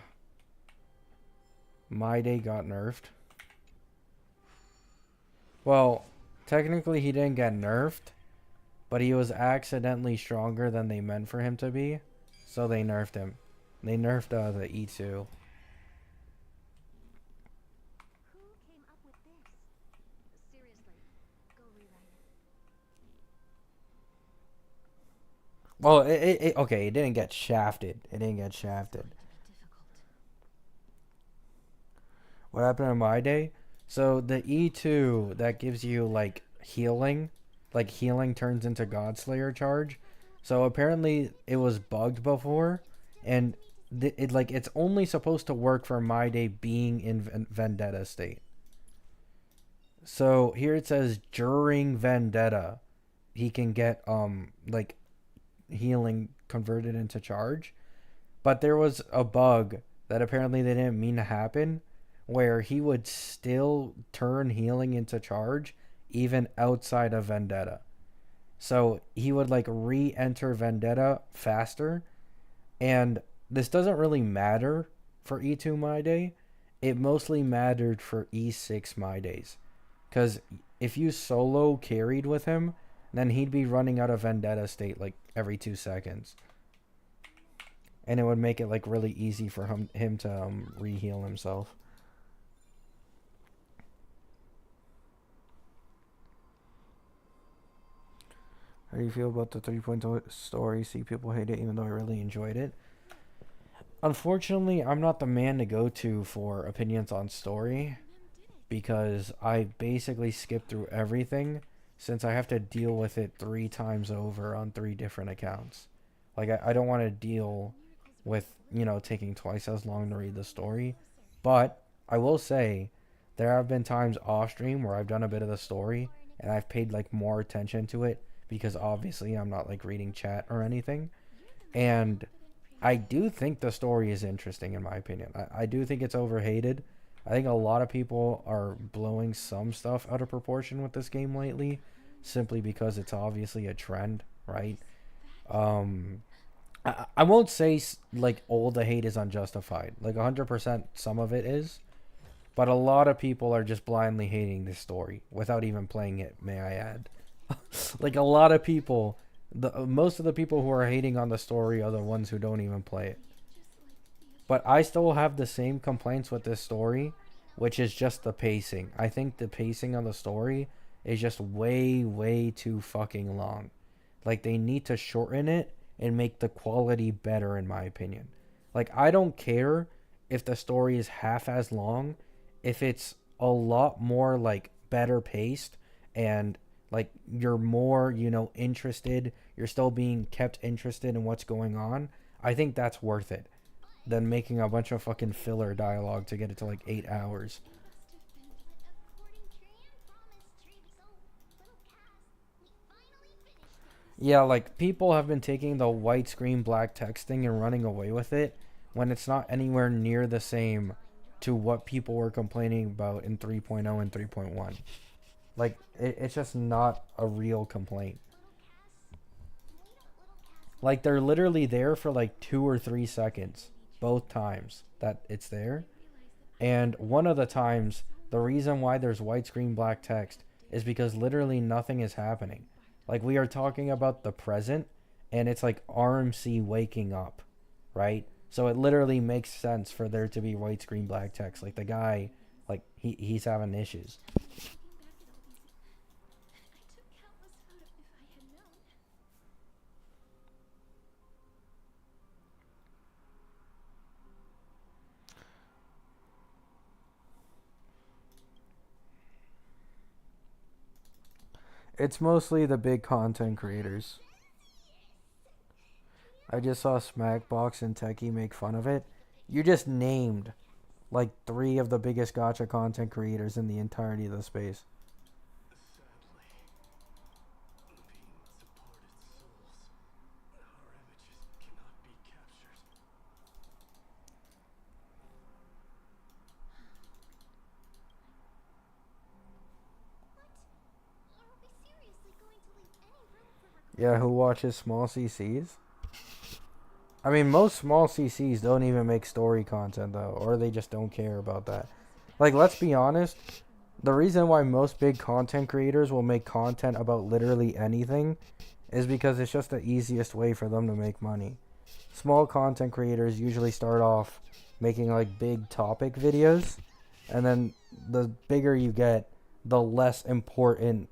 My Day got nerfed? Well, technically he didn't get nerfed, but he was accidentally stronger than they meant for him to be, so they nerfed him. They nerfed the E2. Well, okay, it didn't get shafted. It didn't get shafted. What happened on My Day? So the E2 that gives you like healing turns into Godslayer charge. So apparently it was bugged before, and it's only supposed to work for My Day being in Vendetta state. So here it says during Vendetta, he can get like healing converted into charge. But there was a bug that apparently they didn't mean to happen, where he would still turn healing into charge even outside of Vendetta. So he would like re-enter Vendetta faster, and this doesn't really matter for E2 My Day. It mostly mattered for E6 My Days. Because if you solo carried with him, then he'd be running out of Vendetta state like every 2 seconds. And it would make it like really easy for him to re-heal himself. How do you feel about the 3.0 story? See people hate it even though I really enjoyed it. Unfortunately, I'm not the man to go to for opinions on story because I basically skip through everything since I have to deal with it 3 times over on 3 different accounts. Like, I don't want to deal with, taking twice as long to read the story. But I will say, there have been times off stream where I've done a bit of the story and I've paid like more attention to it because obviously I'm not like reading chat or anything. And I do think the story is interesting in my opinion. I do think it's overhated. I think a lot of people are blowing some stuff out of proportion with this game lately simply because it's obviously a trend, right? Um, I won't say like all the hate is unjustified. Like 100% some of it is. But a lot of people are just blindly hating this story without even playing it, may I add. Like a lot of people, most of the people who are hating on the story are the ones who don't even play it. But I still have the same complaints with this story, which is just the pacing. I think the pacing of the story is just way, way too fucking long. Like they need to shorten it and make the quality better, in my opinion. Like I don't care if the story is half as long, if it's a lot more like better paced and like you're more, interested, you're still being kept interested in what's going on. I think that's worth it than making a bunch of fucking filler dialogue to get it to like 8 hours. Yeah, like people have been taking the white screen black texting and running away with it when it's not anywhere near the same to what people were complaining about in 3.0 and 3.1. Like it's just not a real complaint. Like they're literally there for like 2 or 3 seconds both times that it's there. And one of the times, the reason why there's white screen black text is because literally nothing is happening. Like we are talking about the present and it's like RMC waking up, right? So it literally makes sense for there to be white screen black text. Like the guy, like he's having issues. It's mostly the big content creators. I just saw Smackbox and Techie make fun of it. You just named like three of the biggest gacha content creators in the entirety of the space. Yeah, who watches small CCs? I mean, most small CCs don't even make story content though, or they just don't care about that. Like, let's be honest, the reason why most big content creators will make content about literally anything is because it's just the easiest way for them to make money. Small content creators usually start off making like big topic videos, and then the bigger you get, the less important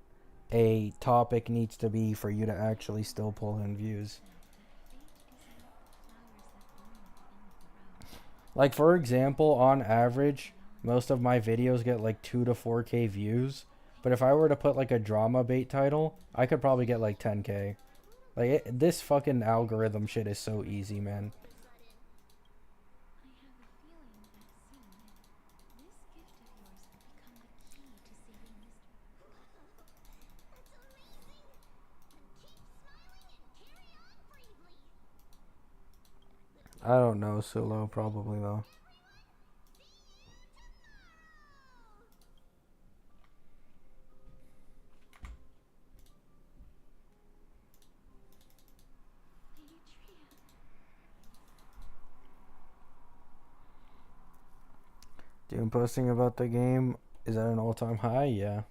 a topic needs to be for you to actually still pull in views. Like for example, on average, most of my videos get like 2 to 4K views, but if I were to put like a drama bait title, I could probably get like 10K. Like this fucking algorithm shit is so easy, man. I don't know, Solo probably though. Doom posting about the game is at an all-time high, yeah.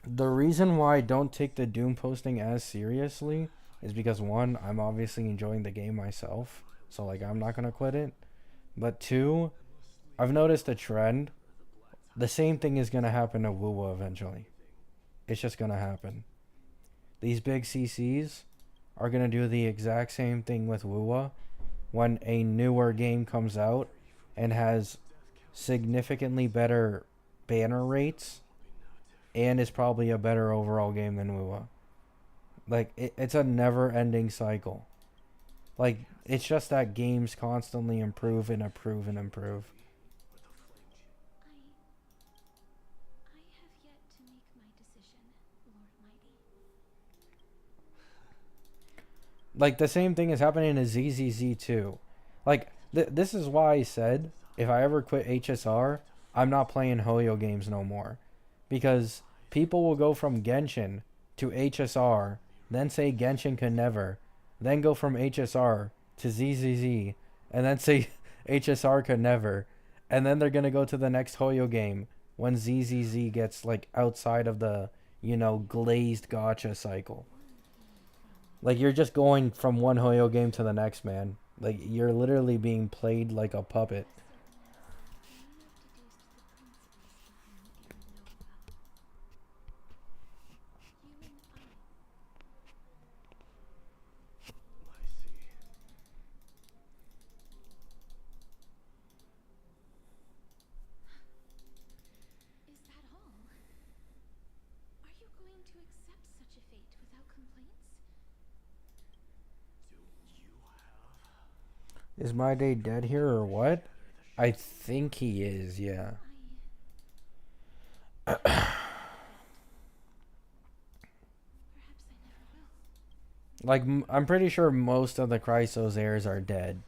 The reason why I don't take the Doom posting as seriously is because one, I'm obviously enjoying the game myself, so like I'm not gonna quit it. But two, I've noticed a trend. The same thing is gonna happen to WoWa eventually. It's just gonna happen. These big CCs are gonna do the exact same thing with WoWa when a newer game comes out and has significantly better banner rates and is probably a better overall game than WoWa. Like it's a never-ending cycle. Like it's just that games constantly improve and improve and improve. Like the same thing is happening to ZZZ too. Like this is why I said if I ever quit HSR, I'm not playing Hoyo games no more, because people will go from Genshin to HSR, then say Genshin can never, then go from HSR to ZZZ, and then say HSR could never, and then they're gonna go to the next Hoyo game when ZZZ gets like outside of the glazed gotcha cycle. Like you're just going from one Hoyo game to the next, man. Like you're literally being played like a puppet. Is my day dead here or what? I think he is, yeah. Like I'm pretty sure most of the Chrysos heirs are dead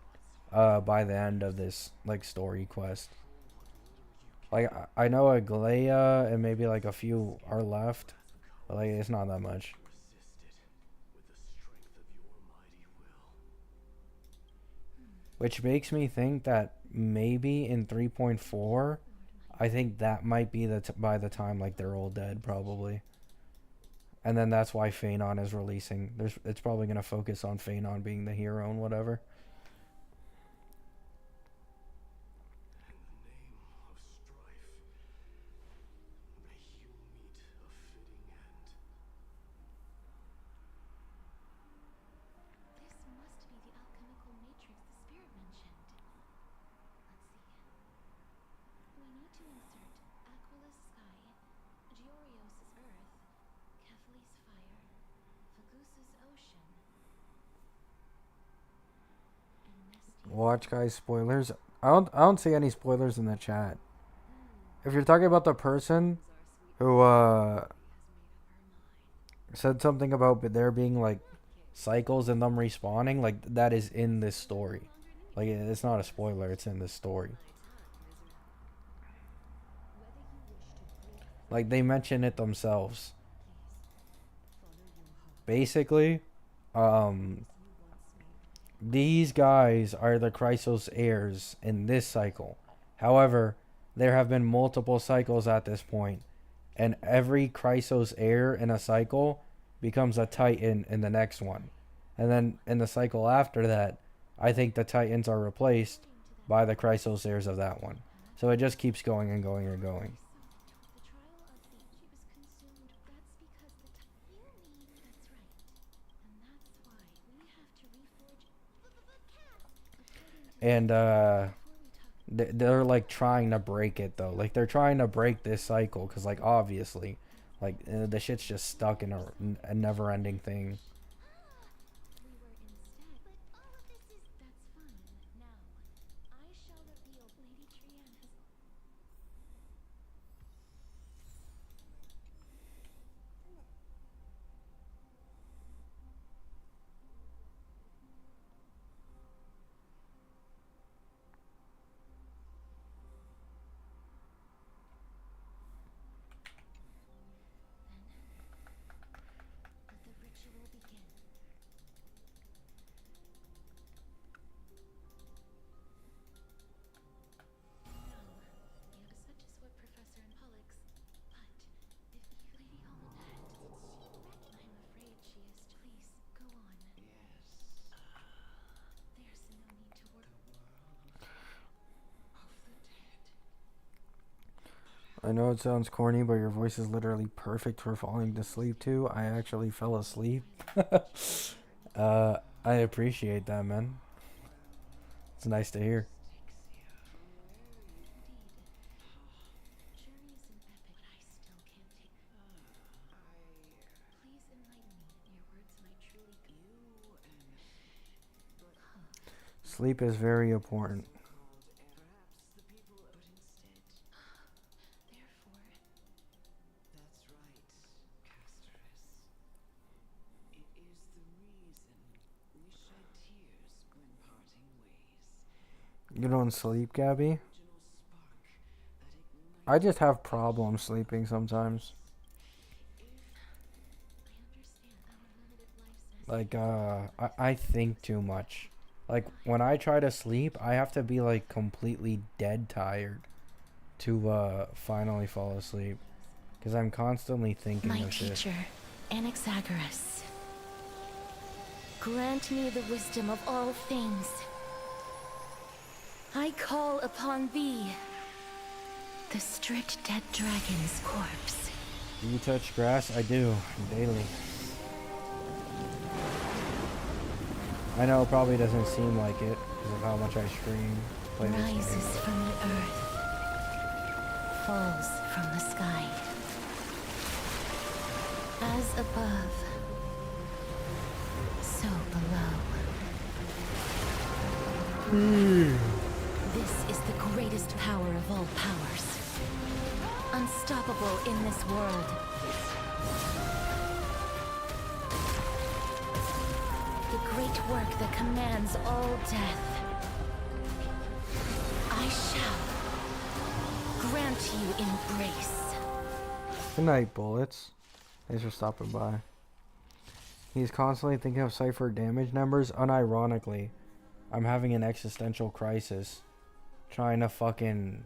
by the end of this like story quest. Like I know Aglaya and maybe like a few are left, but like it's not that much. Which makes me think that maybe in 3.4, I think that might be by the time like they're all dead probably. And then that's why Phanon is releasing. It's probably gonna focus on Phanon being the hero and whatever. Watch guys spoilers. I don't see any spoilers in the chat. If you're talking about the person who said something about there being like cycles and them respawning, like that is in this story. Like it's not a spoiler, it's in this story. Like they mention it themselves. Basically, um these guys are the Chrysos heirs in this cycle. However, there have been multiple cycles at this point, and every Chrysos heir in a cycle becomes a Titan in the next one. And then in the cycle after that, I think the Titans are replaced by the Chrysos heirs of that one. So it just keeps going and going and going. And they're like trying to break it though. Like they're trying to break this cycle because like obviously like the shit's just stuck in a never-ending thing. I know it sounds corny, but your voice is literally perfect for falling to sleep to. I actually fell asleep. I appreciate that, man. It's nice to hear. Sleep is very important. You don't sleep, Gabby? I just have problems sleeping sometimes. Like, I think too much. Like, when I try to sleep, I have to be, like, completely dead tired to, finally fall asleep. Because I'm constantly thinking My of shit. teacher, Anaxagoras, grant me the wisdom of all things. I call upon thee, the strict dead dragon's corpse. Do you touch grass? I do, daily. I know it probably doesn't seem like it because of how much I stream. Play this game. Rises from the earth, falls from the sky. As above, so below. This is the greatest power of all powers. Unstoppable in this world. The great work that commands all death. I shall grant you embrace. Good night, Bullets. Thanks for stopping by. He's constantly thinking of Cypher damage numbers. Unironically, I'm having an existential crisis. Trying to fucking...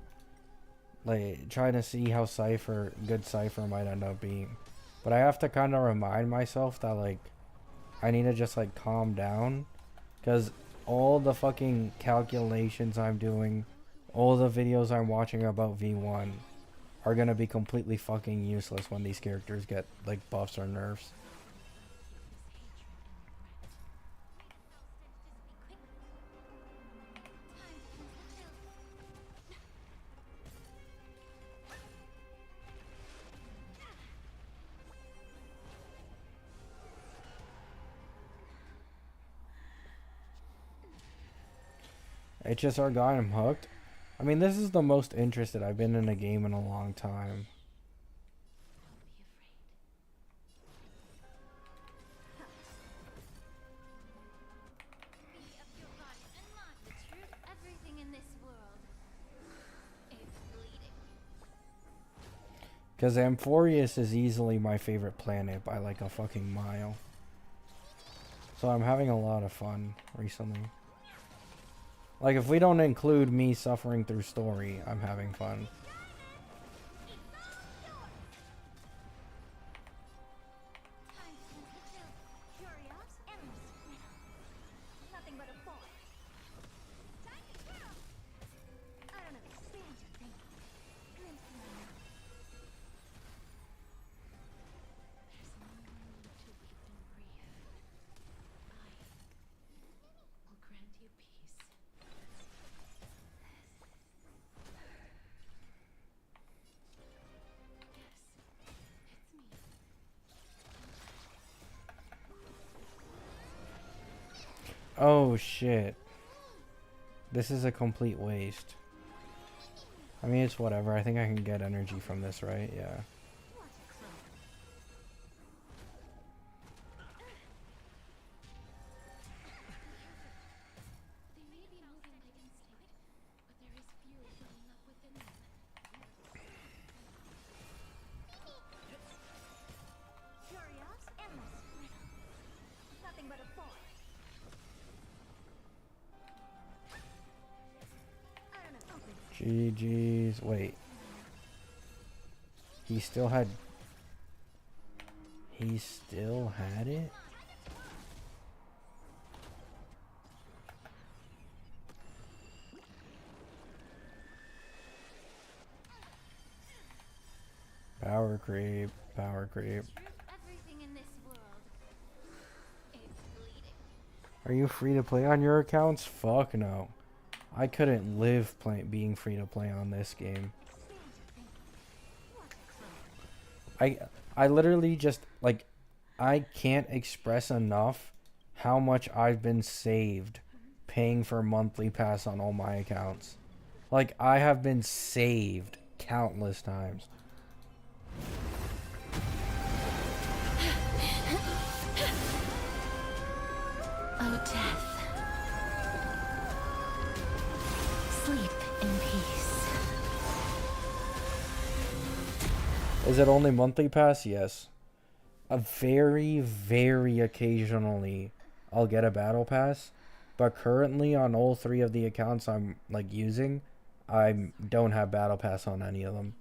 like, trying to see how good Cypher might end up being. But I have to kind of remind myself that, like, I need to just, like, calm down. Because all the fucking calculations I'm doing, all the videos I'm watching about V1 are gonna be completely fucking useless when these characters get, like, buffs or nerfs. HSR got him hooked. I mean, this is the most interested I've been in a game in a long time. Because Amphorius is easily my favorite planet by like a fucking mile. So I'm having a lot of fun recently. Like, if we don't include me suffering through story, I'm having fun. Oh shit. This is a complete waste. I mean, it's whatever. I think I can get energy from this, right? Yeah. GG's. Wait. He still had it? Power creep. Power creep. Are you free to play on your accounts? Fuck no. I couldn't live being free to play on this game. I literally just, like, I can't express enough how much I've been saved paying for monthly pass on all my accounts. Like, I have been saved countless times. Oh, death. Sleep in peace. Is it only monthly pass? Yes. A very, very occasionally I'll get a battle pass, but currently on all three of the accounts I'm like using, I don't have battle pass on any of them.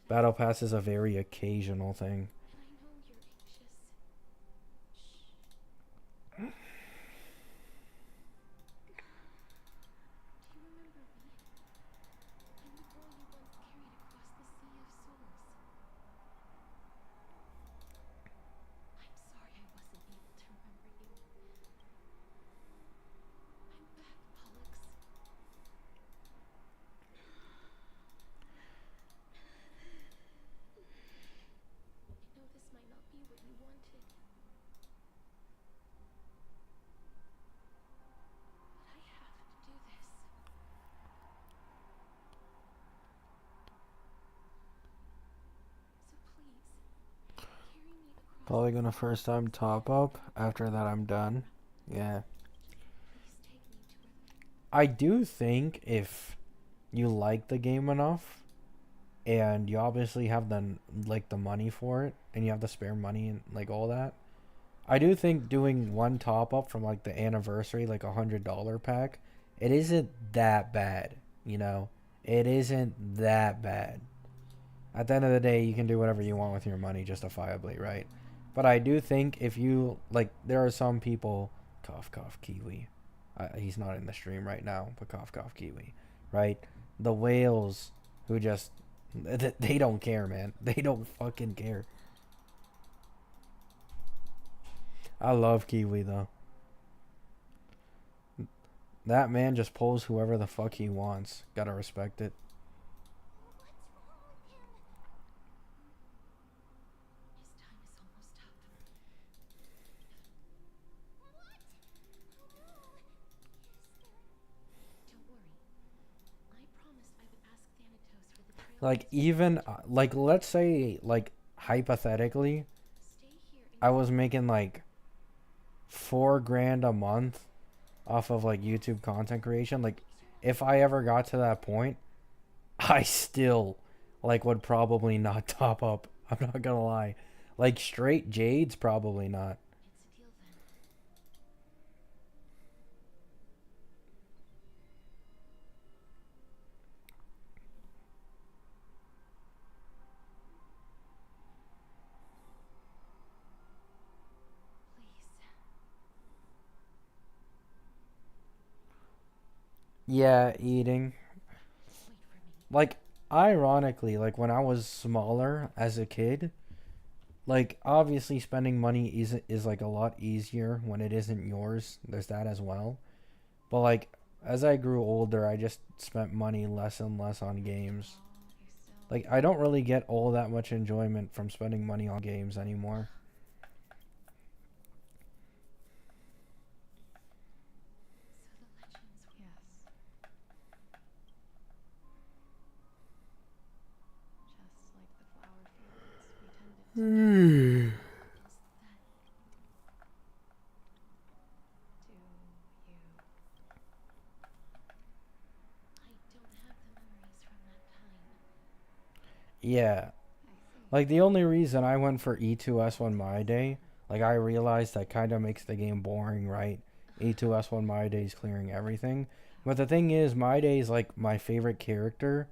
Battle pass is a very occasional thing. Probably gonna first time top up. After that, I'm done. Yeah. I do think if you like the game enough, and you obviously have the money for it, and you have the spare money and like all that, I do think doing one top up from like the anniversary, like $100 pack, it isn't that bad. You know, it isn't that bad. At the end of the day, you can do whatever you want with your money justifiably, right? But I do think if you like, there are some people, cough cough kiwi. He's not in the stream right now, but cough cough kiwi, right? The whales who just they don't care, man. They don't fucking care. I love Kiwi though. That man just pulls whoever the fuck he wants. Gotta respect it. Like even like let's say like hypothetically, I was making like 4 grand a month off of like YouTube content creation. Like if I ever got to that point, I still like would probably not top up. I'm not gonna lie. Like straight Jades, probably not. Yeah, eating. Like ironically, like when I was smaller as a kid, like obviously spending money is like a lot easier when it isn't yours. There's that as well. But like as I grew older, I just spent money less and less on games. Like I don't really get all that much enjoyment from spending money on games anymore. Hmm. Yeah. Like the only reason I went for E2S1 My Day, like I realized that kind of makes the game boring, right? E2S1 My Day is clearing everything. But the thing is, My Day is like my favorite character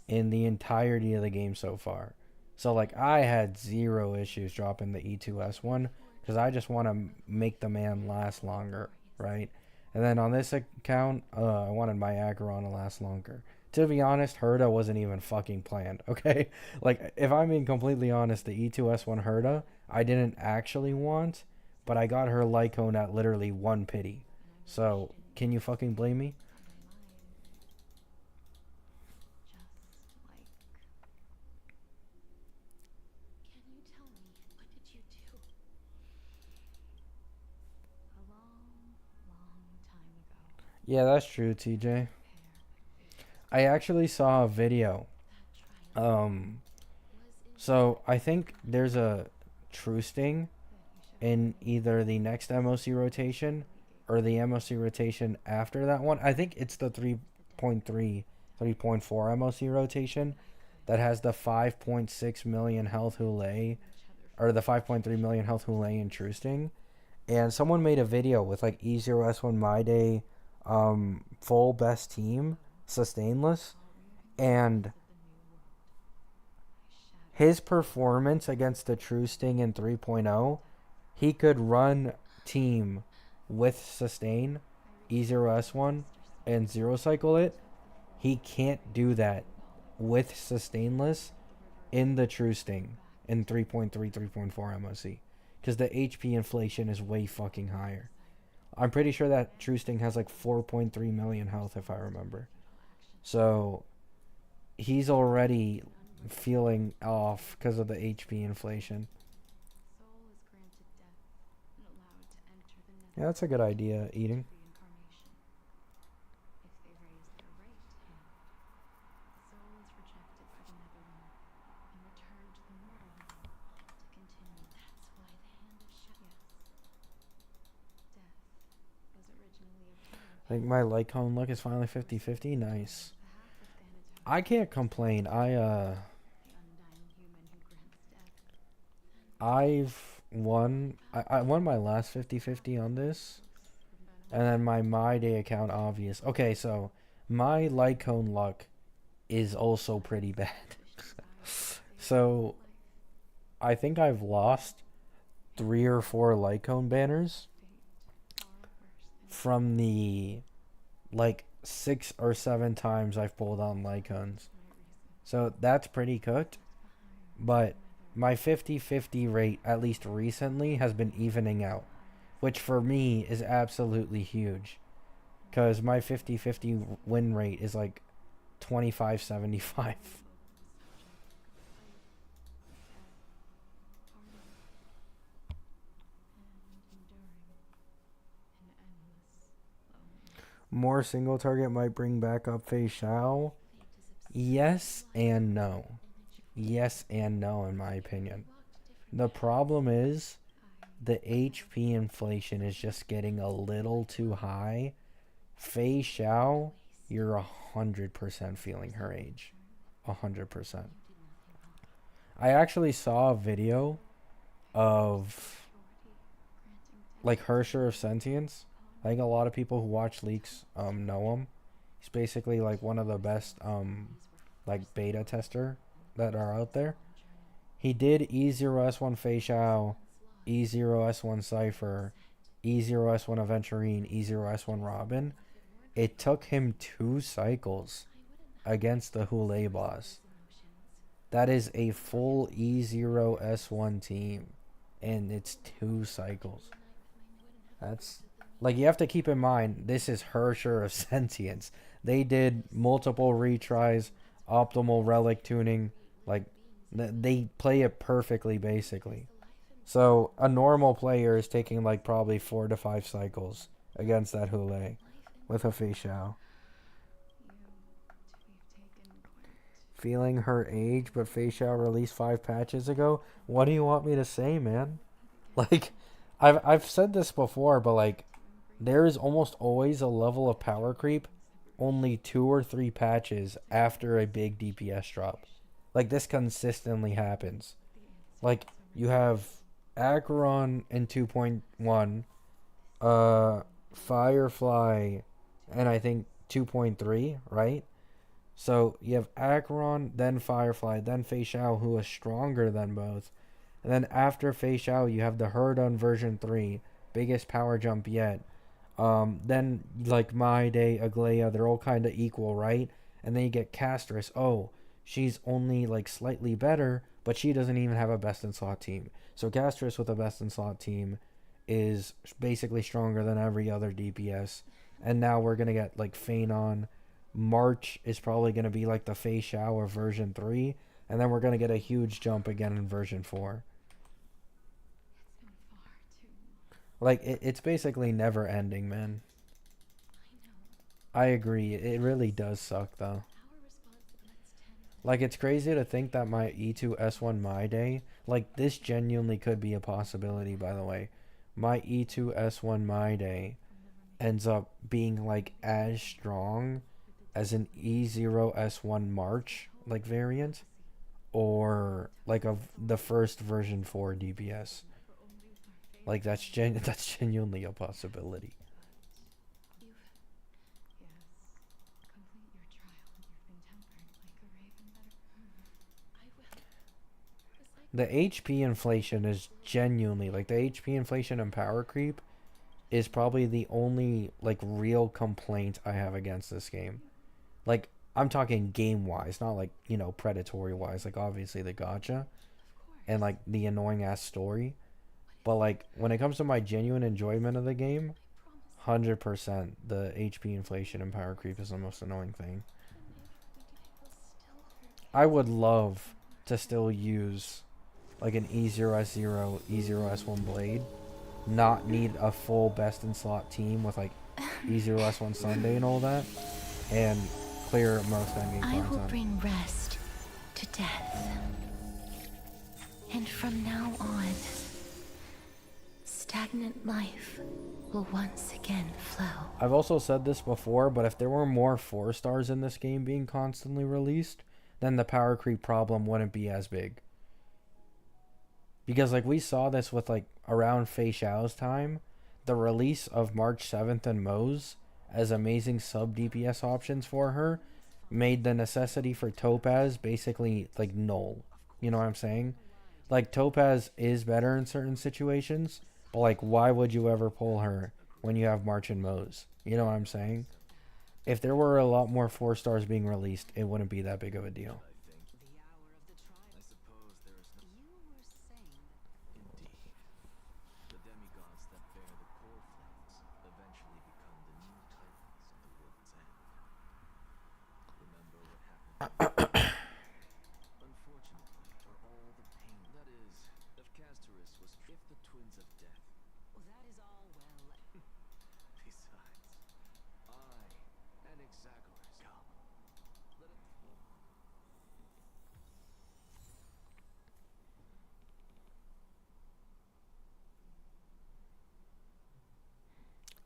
in the entirety of the game so far. So like I had zero issues dropping the E2S one because I just want to make the man last longer, right? And then on this account, I wanted my Acheron to last longer. To be honest, Herda wasn't even fucking planned, okay? Like, if I'm being completely honest, the E2S1 Herda, I didn't actually want, but I got her Lycone at literally one pity. So, can you fucking blame me? Yeah, that's true, TJ. I actually saw a video. Um, so I think there's a true sting in either the next MOC rotation or the MOC rotation after that one. I think it's the 3.3, 3.4 MOC rotation that has the 5.6 million health Hule or the 5.3 million health Hule and Trusting. And someone made a video with like E0S1 My Day full best team, sustainless, and his performance against the Trusting in 3.0, he could run team with sustain, E0S1, and zero cycle it. He can't do that with sustainless in the Trusting in 3.3, 3.4 MOC. Because the HP inflation is way fucking higher. I'm pretty sure that Trusting has like 4.3 million health if I remember. So he's already feeling off because of the HP inflation. Yeah, that's a good idea, eating. I think my like cone look is finally 50-50. Nice. I can't complain. I've won. I won my last 50-50 on this. And then my Day account, obvious. Okay, so my like cone luck is also pretty bad. So I think I've lost 3 or 4 like cone banners from the like 6 or 7 times I've pulled on Lycons. So that's pretty cooked. But my 50-50 rate, at least recently, has been evening out, which for me is absolutely huge. Because my 50-50 win rate is like 25-75. More single target might bring back up Fei Xiao. Yes and no. Yes and no, in my opinion. The problem is the HP inflation is just getting a little too high. Fei Xiao, you're 100% feeling her age. 100%. I actually saw a video of like Hersher of Sentience. I think a lot of people who watch leaks know him. He's basically like one of the best like beta tester that are out there. He did E0S1 Fei Xiao, E0S1 Cypher, E0S1 Aventurine, E0S1 Robin. It took him 2 cycles against the Hule boss. That is a full E0S1 team, and it's 2 cycles. That's like, you have to keep in mind, this is Hersher of Sentience. They did multiple retries, optimal relic tuning. Like, they play it perfectly, basically. So a normal player is taking like probably 4 to 5 cycles against that Hule with a Fei Xiao. Feeling her age, but Fei Xiao released 5 patches ago. What do you want me to say, man? Like, I've said this before, but like, there is almost always a level of power creep only 2 or 3 patches after a big DPS drop. Like, this consistently happens. Like, you have Acheron in 2.1, Firefly, and I think 2.3, right? So you have Acheron, then Firefly, then Fei Xiao, who is stronger than both. And then after Fei Xiao, you have the Herdon version 3, biggest power jump yet. Then like My Day, Aglaya, they're all kind of equal, right? And then you get Castris. Oh, she's only like slightly better, but she doesn't even have a best in slot team. So Castris with a best in slot team is basically stronger than every other DPS. And now we're gonna get like Phanon. March is probably gonna be like the Fei Xiao of version 3, and then we're gonna get a huge jump again in version 4. Like, it's basically never ending, man. I agree. It really does suck, though. Like, it's crazy to think that my E2S1 My Day, like, this genuinely could be a possibility, by the way. My E2S1 My Day ends up being, like, as strong as an E0S1 March, like, variant. or like the first version 4 DPS. Like that's genuinely a possibility. The HP inflation is genuinely like the HP inflation and power creep is probably the only like real complaint I have against this game. Like I'm talking game wise, not like, you know, predatory wise, like obviously the gotcha and like the annoying ass story. But like when it comes to my genuine enjoyment of the game, 100% the HP inflation and power creep is the most annoying thing. I would love to still use like an E0S0, E0S1 blade, not need a full best in slot team with like E0S1 Sunday and all that, and clear most endgame I will content. bring rest to death. And from now on, stagnant life will once again flow. I've also said this before, but if there were more 4 stars in this game being constantly released, then the power creep problem wouldn't be as big. Because like we saw this with like around Fei Xiao's time, the release of March 7th and Moe's as amazing sub DPS options for her made the necessity for Topaz basically like null. You know what I'm saying? Like Topaz is better in certain situations, but like why would you ever pull her when you have March and Moe's? You know what I'm saying? If there were a lot more 4 stars being released, it wouldn't be that big of a deal.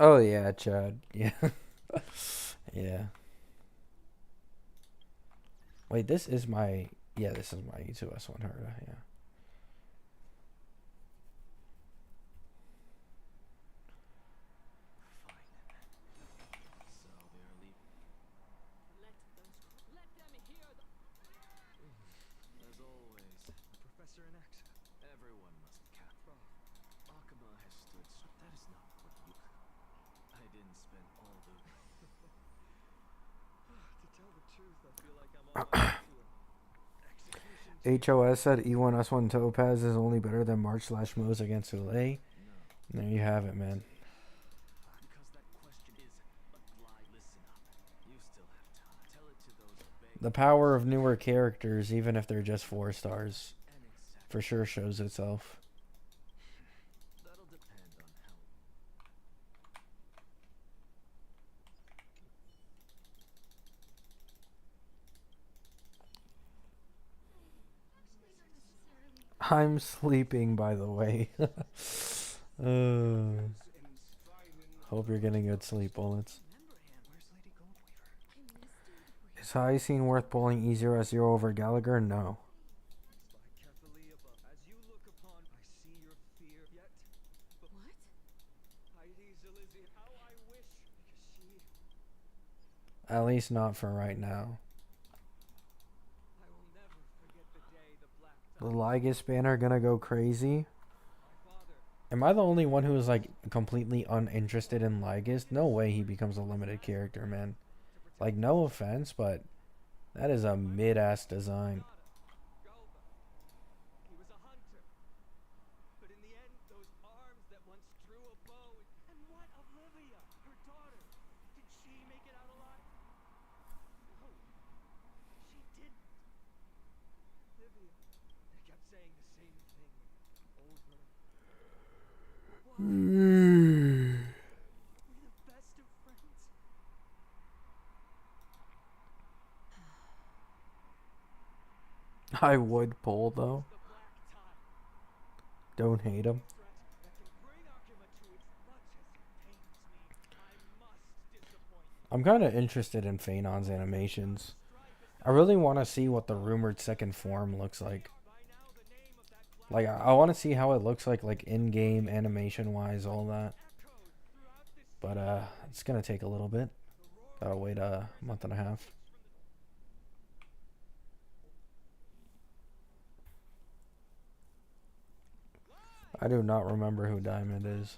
Oh yeah, Chad. Yeah. Yeah. Wait, this is my this is my E2S1 Herda, yeah. HOS said E1S1 Topaz is only better than March/Moe's against Ulay. There you have it, man. The power of newer characters, even if they're just 4 stars, for sure shows itself. I'm sleeping, by the way. Hope you're getting good sleep, Bullets. Is High Scene worth pulling E0S0 over Gallagher? No. At least not for right now. The Lygus banner gonna go crazy? Am I the only one who is like completely uninterested in Lygus? No way he becomes a limited character, man. Like, no offense, but that is a mid-ass design. I would pull though. Don't hate him. I'm kind of interested in Phaenon's animations. I really want to see what the rumored second form looks like. Like, I want to see how it looks like in-game animation-wise, all that. But it's gonna take a little bit. Gotta wait a month and a half. I do not remember who Diamond is.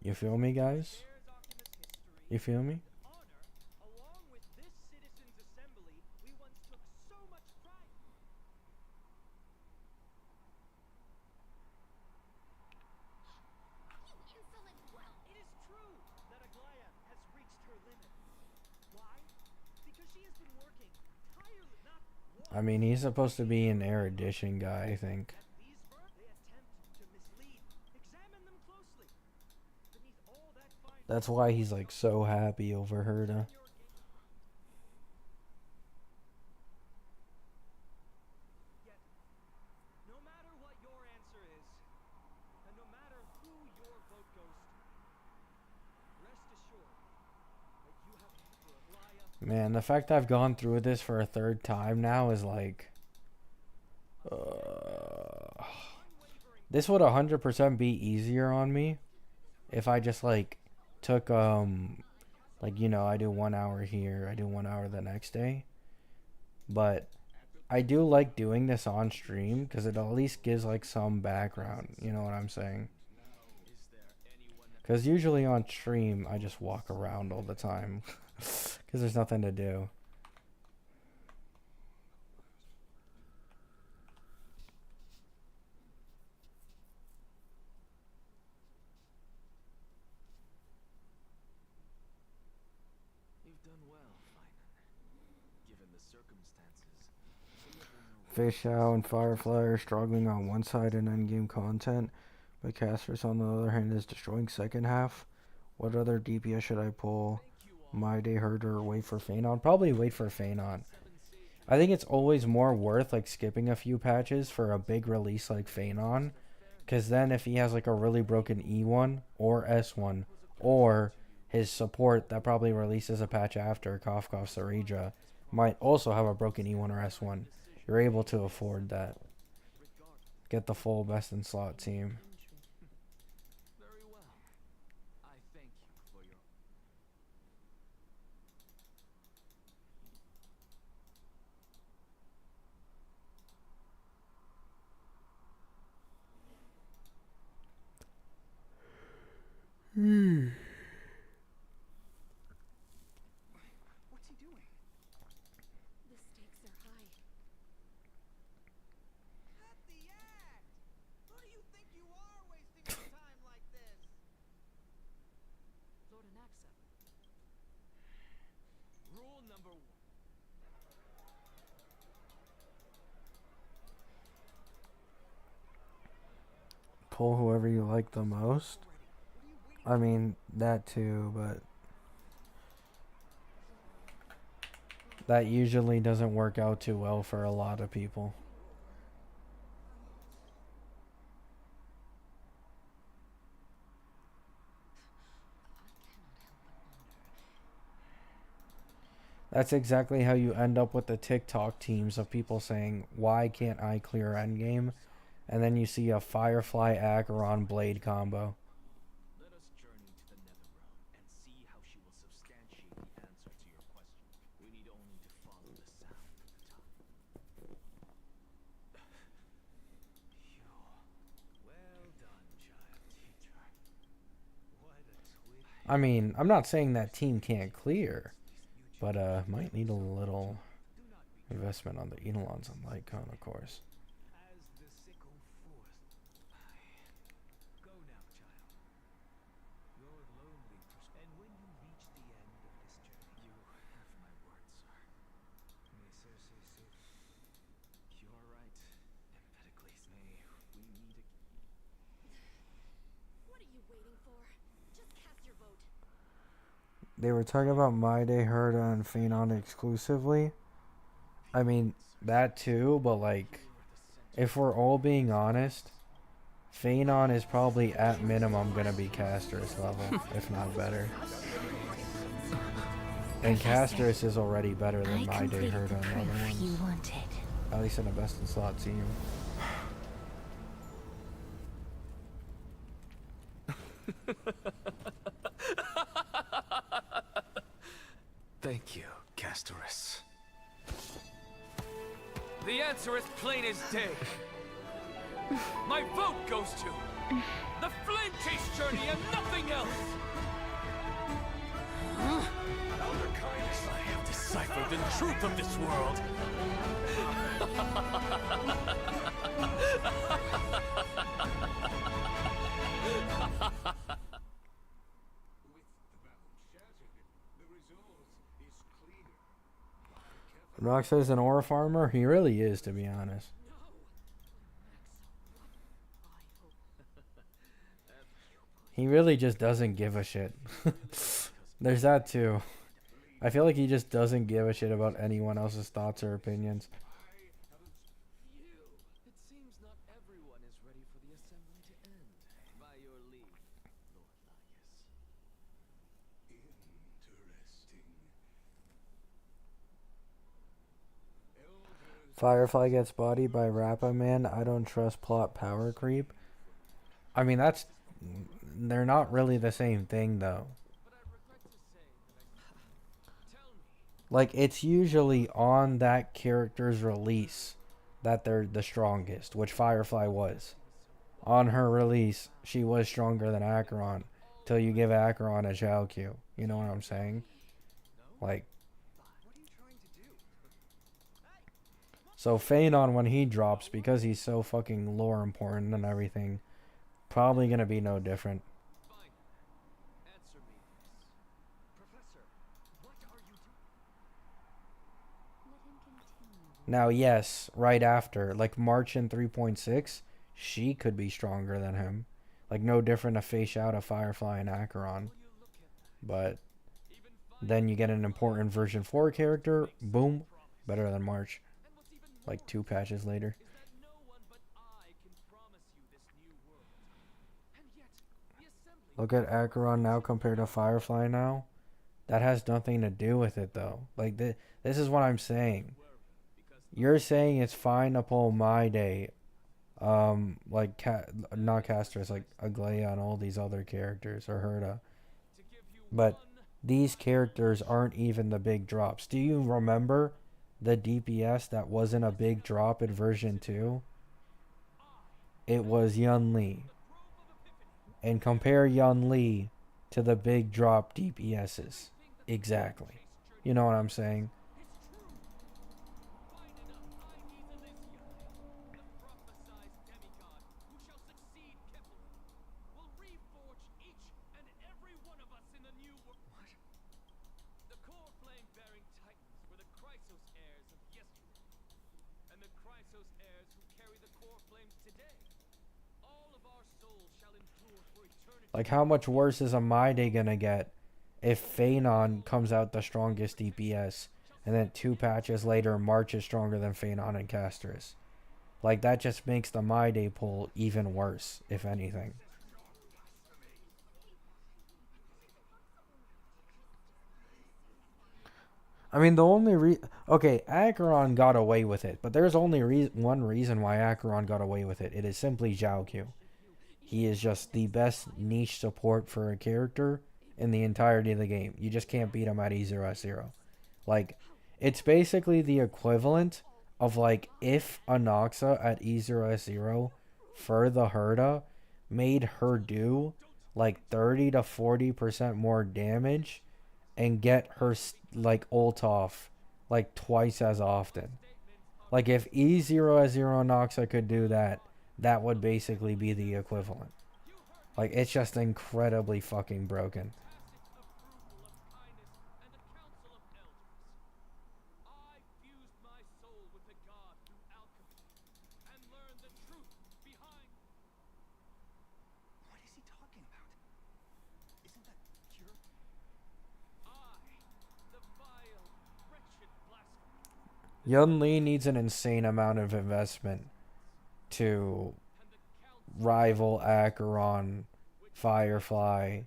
You feel me, guys? You feel me? I mean, he's supposed to be an erudition guy, I think. That's why he's like so happy over Herta. Man, the fact I've gone through this for a third time now is like... this would 100% be easier on me if I just like took like, you know, I do 1 hour here, I do 1 hour the next day. But I do like doing this on stream because it at least gives like some background, you know what I'm saying? Because usually on stream I just walk around all the time because there's nothing to do. Fiscal and Firefly are struggling on one side in endgame content, but Casters on the other hand is destroying second half. What other DPS should I pull? My Day Herder or wait for Phanon? Probably wait for Phanon. I think it's always more worth like skipping a few patches for a big release like Phanon, because then if he has like a really broken E1 or S1 or his support that probably releases a patch after Cough Cough Sarija might also have a broken E1 or S1. You're able to afford that. Get the full best in slot team. What's he doing? The stakes are high. Cut the act! Who do you think you are wasting your time like this? Lord Anaxa. Rule number 1. Pull whoever you like the most. I mean, that too, but that usually doesn't work out too well for a lot of people. That's exactly how you end up with the TikTok teams of people saying, why can't I clear endgame? And then you see a Firefly Acheron Blade combo. Let us journey to the Netherrealm and see how she will substantiate the answer to your question. We need only to follow the sound of the tongue. Well done, child teacher. What a twist. I mean, I'm not saying that team can't clear, but might need a little investment on the Eidolons on Lycon, of course. As the sickle forth. Go now, child. Your lonely and when you reach the end of this journey, you have my they were talking about My Day, Herda, and Phenon exclusively. I mean, that too, but like, if we're all being honest, Phenon is probably at minimum gonna be Caster's level, if not better. And Professor, Caster's is already better I than My Day, completed Herda, the and other proof you ones. wanted. At least in a best in slot team. Thank you, Castorus. The answer is plain as day. My vote goes to the Flame Chase journey and nothing else. Elder Kindness, I have deciphered the truth of this world. Nox is an ore farmer? He really is, to be honest. He really just doesn't give a shit. There's that too. I feel like he just doesn't give a shit about anyone else's thoughts or opinions. It seems not everyone is ready for the assembly to end. By your leave, Lord Lycus. Firefly gets bodied by Rappa Man. I don't trust plot power creep. I mean, that's... They're not really the same thing, though. Like, it's usually on that character's release that they're the strongest, which Firefly was. On her release, she was stronger than Acheron, till you give Acheron a Zhao Q. You know what I'm saying? Like... So Phenon, when he drops, because he's so fucking lore important and everything, probably gonna be no different. Answer me this. Professor, what are you doing? Now, yes, right after, like March in 3.6, she could be stronger than him. Like, no different to face out a Firefly and Acheron. But then you get an important version 4 character, boom, better than March. Like 2 patches later. Look at Acheron now compared to Firefly now. That has nothing to do with it, though. Like, this is what I'm saying. You're saying it's fine to pull My Day, like, not Casters, like Aglaia and all these other characters, or Herda. But these characters aren't even the big drops. Do you remember the DPS that wasn't a big drop in version 2? It was Yun Li. And compare Yun Li to the big drop DPSs. Exactly. You know what I'm saying? Like, how much worse is a My Day gonna get if Phenon comes out the strongest DPS, and then 2 patches later, March is stronger than Phenon and Casters? Like, that just makes the My Day pull even worse, if anything. I mean, the only okay, Acheron got away with it, but there's only one reason why Acheron got away with it. It is simply Zhao Q. He is just the best niche support for a character in the entirety of the game. You just can't beat him at E0S0. Like, it's basically the equivalent of, like, if Anoxa at E0S0 for the Herda made her do, like, 30 to 40% more damage and get her, like, ult off, like, twice as often. Like, if E0S0 Anoxa could do that, that would basically be the equivalent. Like, it's just incredibly fucking broken. What is he talking about? Isn't that pure? Yun Li needs an insane amount of investment to rival Acheron, Firefly,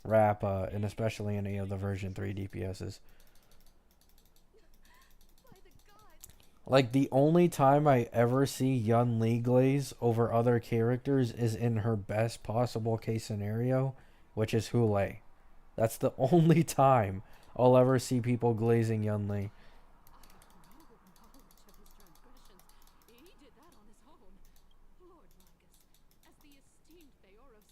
Rappa, and especially any of the version 3 DPSs. By the gods! Like, the only time I ever see Yun Li glaze over other characters is in her best possible case scenario, which is Hule. That's the only time I'll ever see people glazing Yun Li. I have no knowledge of his transgressions. He did that on his own. Lord Marcus, as the esteemed Theoros,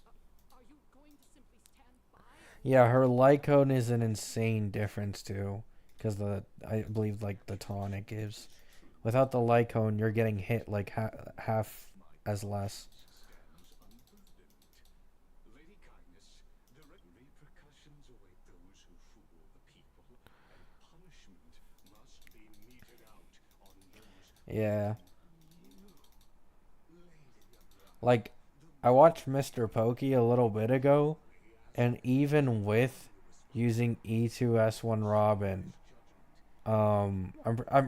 are you going to simply stand by and Yeah, her Lycone is an insane difference too, because I believe like the taunt it gives. Without the Lycone, you're getting hit like half as less. Stands unburdened. Lady Kindness, direct repercussions await those who fool the people, and punishment must be meted out on those Yeah, you, Lady of like I watched Mr. Pokey a little bit ago, and even with using E2S1 Robin, I'm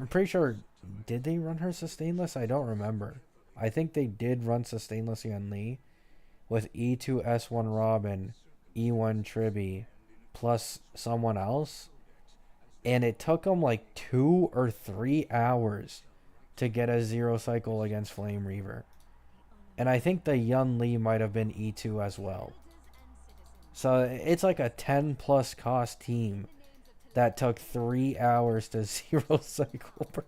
pretty sure, did they run her sustainless? I don't remember. I think they did run sustainless on Lee with E2S1 Robin, E1 Tribby, plus someone else, and it took them like 2 or 3 hours to get a 0 cycle against Flame Reaver. And I think the Yun Li might have been E2 as well. So it's like a 10 plus cost team that took 3 hours to 0 cycle, bro.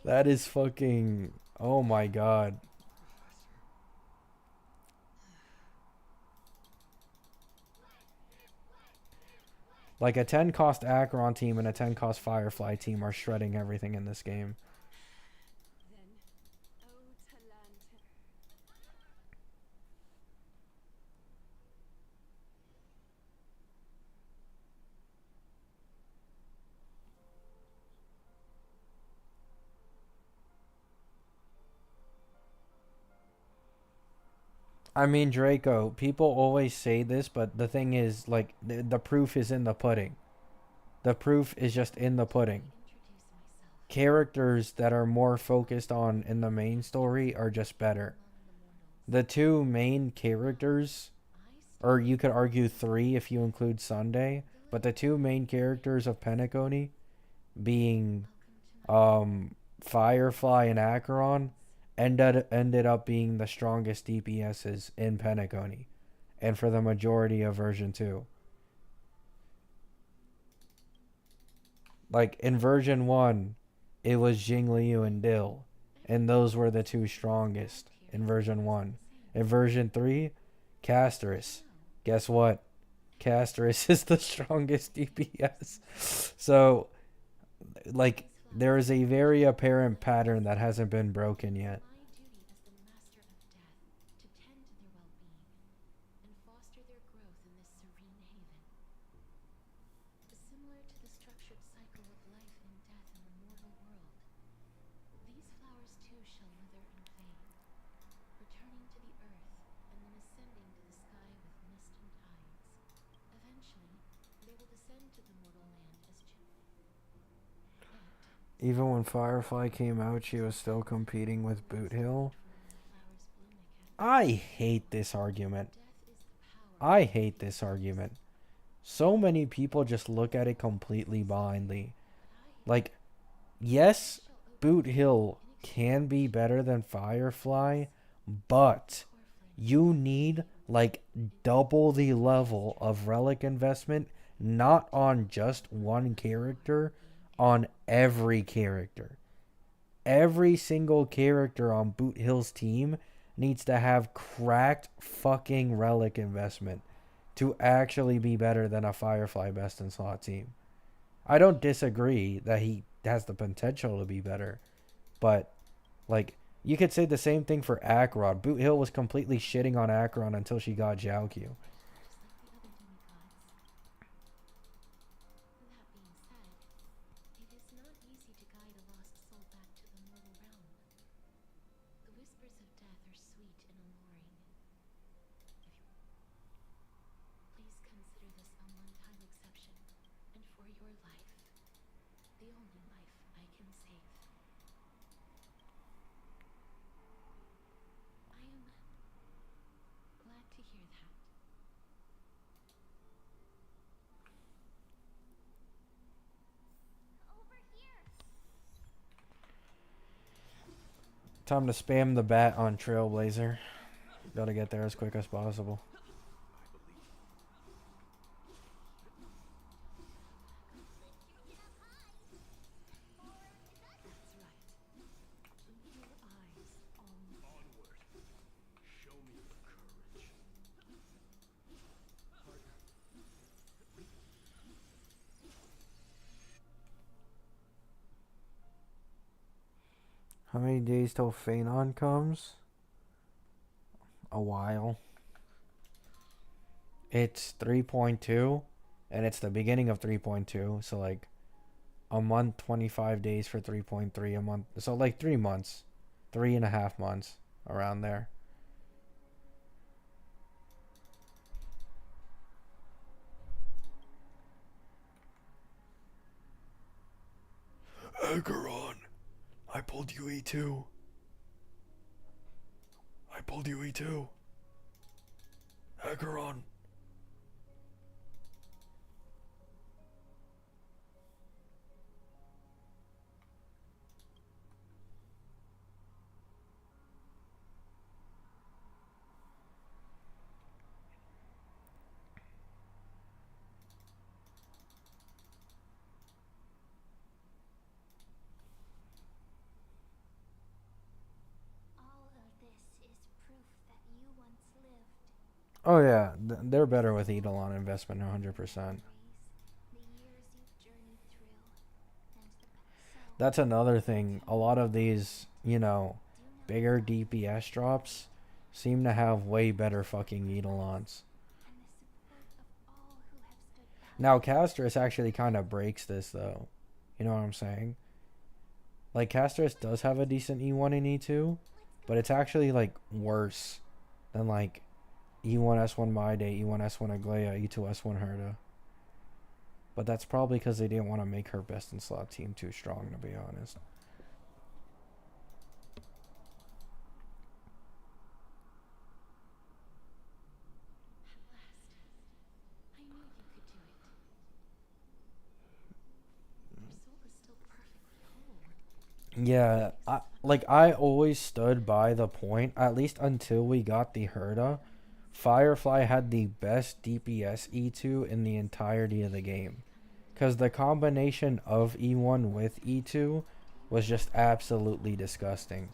That is fucking. Oh my god. Like a 10 cost Acheron team and a 10 cost Firefly team are shredding everything in this game. then, oh Talanta, I mean, Draco, people always say this, but the thing is, like, the proof is in the pudding. The proof is just in the pudding. Introduce myself. Characters that are more focused on in the main story are just better. The two main characters, or you could argue three if you include Sunday, but the two main characters of Penacony being Firefly and Acheron ended up being the strongest DPSs in Penacony and for the majority of version 2. Like in version 1, it was Jingliu and Dill, and those were the two strongest in version 1. In version 3, Casterus. Guess what? Casterus is the strongest DPS. So, like, there is a very apparent pattern that hasn't been broken yet. My duty as the master of death to tend to their well-being and foster their growth in this serene haven. Similar to the structured cycle of life and death in the mortal world, these flowers too shall wither and fade, returning to the earth and then ascending to the sky with mist and tides. Eventually, they will descend to the mortal land as Even when Firefly came out, she was still competing with Boot Hill. flowers bloom again. I hate this argument. Death is the power. I hate this argument. So many people just look at it completely blindly. Like, yes, Boot Hill can be better than Firefly, but you need like double the level of relic investment, not on just one character, on every character. Every single character on Boot Hill's team needs to have cracked fucking relic investment to actually be better than a Firefly best in slot team. I don't disagree that he has the potential to be better, but like you could say the same thing for Acheron. Boot Hill was completely shitting on Acheron until she got Jiao Q. Just like the other demigods. That being said, it is not easy to guide a lost soul back to the mortal realm. The whispers of death are sweet and alluring. Please consider this a one-time exception, and for your life, the only life I can save. Time to spam the bat on Trailblazer. Gotta get there as quick as possible. That's right. Your eyes on Onward. Show me your courage. How many days till Phanon comes? A while. It's 3.2, and it's the beginning of 3.2, so like a month, 25 days for 3.3 a month. So like 3 months, 3.5 months, around there. Acheron, I pulled you E2. I pulled you E2. Acheron. All of this is proof that you once lived. Oh yeah, they're better with Eidolon investment 100%. The years you've journeyed through, and so That's another thing. A lot of these, you know, bigger DPS drops seem to have way better fucking Eidolons. and the support of all who have stood by. Now, Castris actually kind of breaks this, though. You know what I'm saying? Like, Castris does have a decent E1 and E2, but it's actually, like, worse than, like, E1 S1 Maide, E1 S1 Aglaya, E2 S1 Herda. But that's probably because they didn't want to make her best in slot team too strong, to be honest. I knew you could do it. Your soul is still perfectly whole. Yeah, I always stood by the point, at least until we got the Herda, Firefly had the best DPS E2 in the entirety of the game. Because the combination of E1 with E2 was just absolutely disgusting.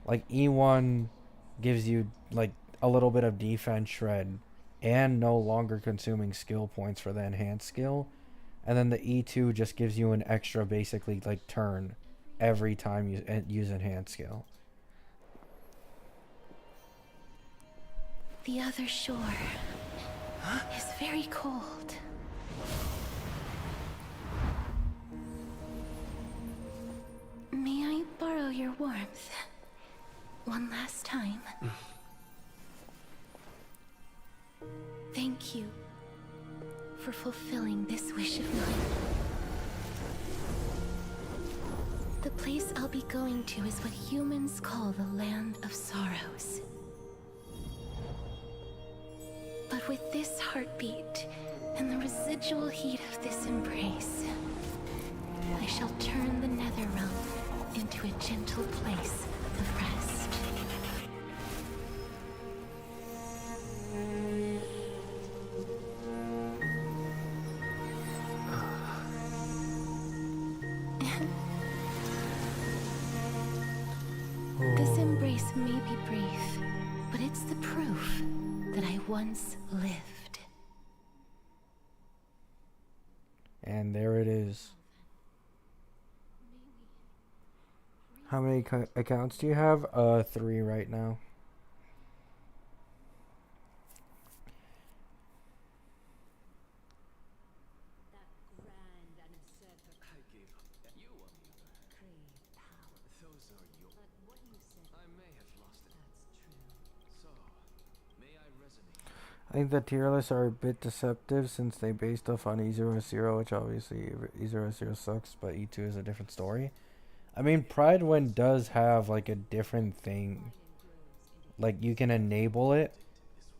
Like, E1 gives you, like, a little bit of defense shred and no longer consuming skill points for the enhanced skill. And then the E2 just gives you an extra, basically, like, turn every time you use enhanced skill. The other shore is very cold. May I borrow your warmth? One last time. Thank you for fulfilling this wish of mine. The place I'll be going to is what humans call the Land of Sorrows. But with this heartbeat and the residual heat of this embrace, I shall turn the nether realm into a gentle place of rest. This embrace may be brief, but it's the proof that I once lived. And there it is. How many accounts do you have? 3 right now. that grand and usurper I gave up. You, on the other hand, crave power. those are yours. But what you said, I may have lost it. that's true. So, may I resonate? I think the tier lists are a bit deceptive since they based off on E0S0, which obviously E0S0 sucks, but E2 is a different story. I mean, Pride Wind does have like a different thing. Like, you can enable it,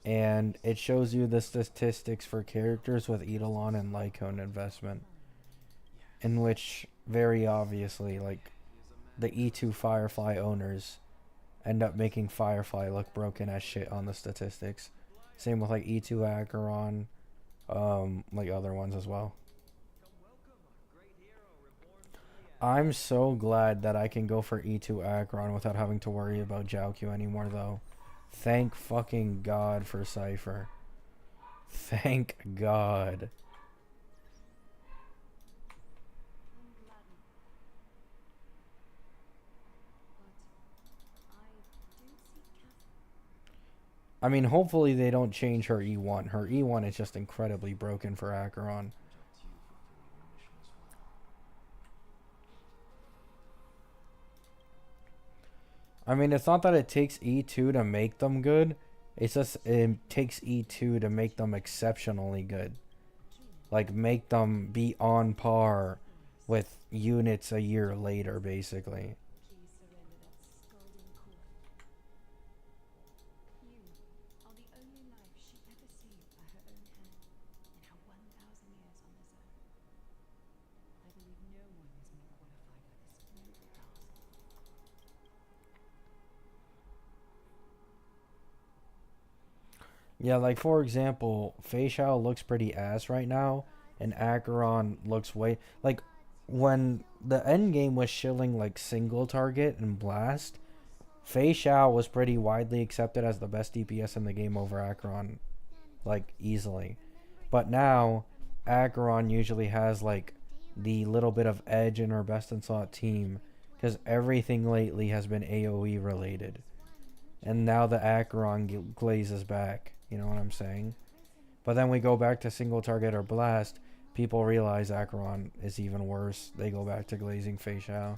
and it shows you the statistics for characters with Eidolon and Lycone investment. In which, very obviously, like, the E2 Firefly owners end up making Firefly look broken as shit on the statistics. Same with like E2 Acheron, like other ones as well. I'm so glad that I can go for E2 Acheron without having to worry about Jiaoqiu anymore, though. Thank fucking God for Cypher. Thank God. I mean, hopefully they don't change her E1. Her E1 is just incredibly broken for Acheron. I mean, it's not that it takes E2 to make them good. It's just it takes E2 to make them exceptionally good. Like, make them be on par with units a year later, basically. Yeah, like for example, Fei Xiao looks pretty ass right now, and Acheron looks way like when the end game was shilling like single target and blast. Fei Xiao was pretty widely accepted as the best DPS in the game over Acheron, like easily. But now, Acheron usually has like the little bit of edge in her best in slot team, because everything lately has been AOE related. And now the Acheron glazes back. You know what I'm saying? But then we go back to single target or blast. People realize Acheron is even worse. They go back to glazing Fei Xiao.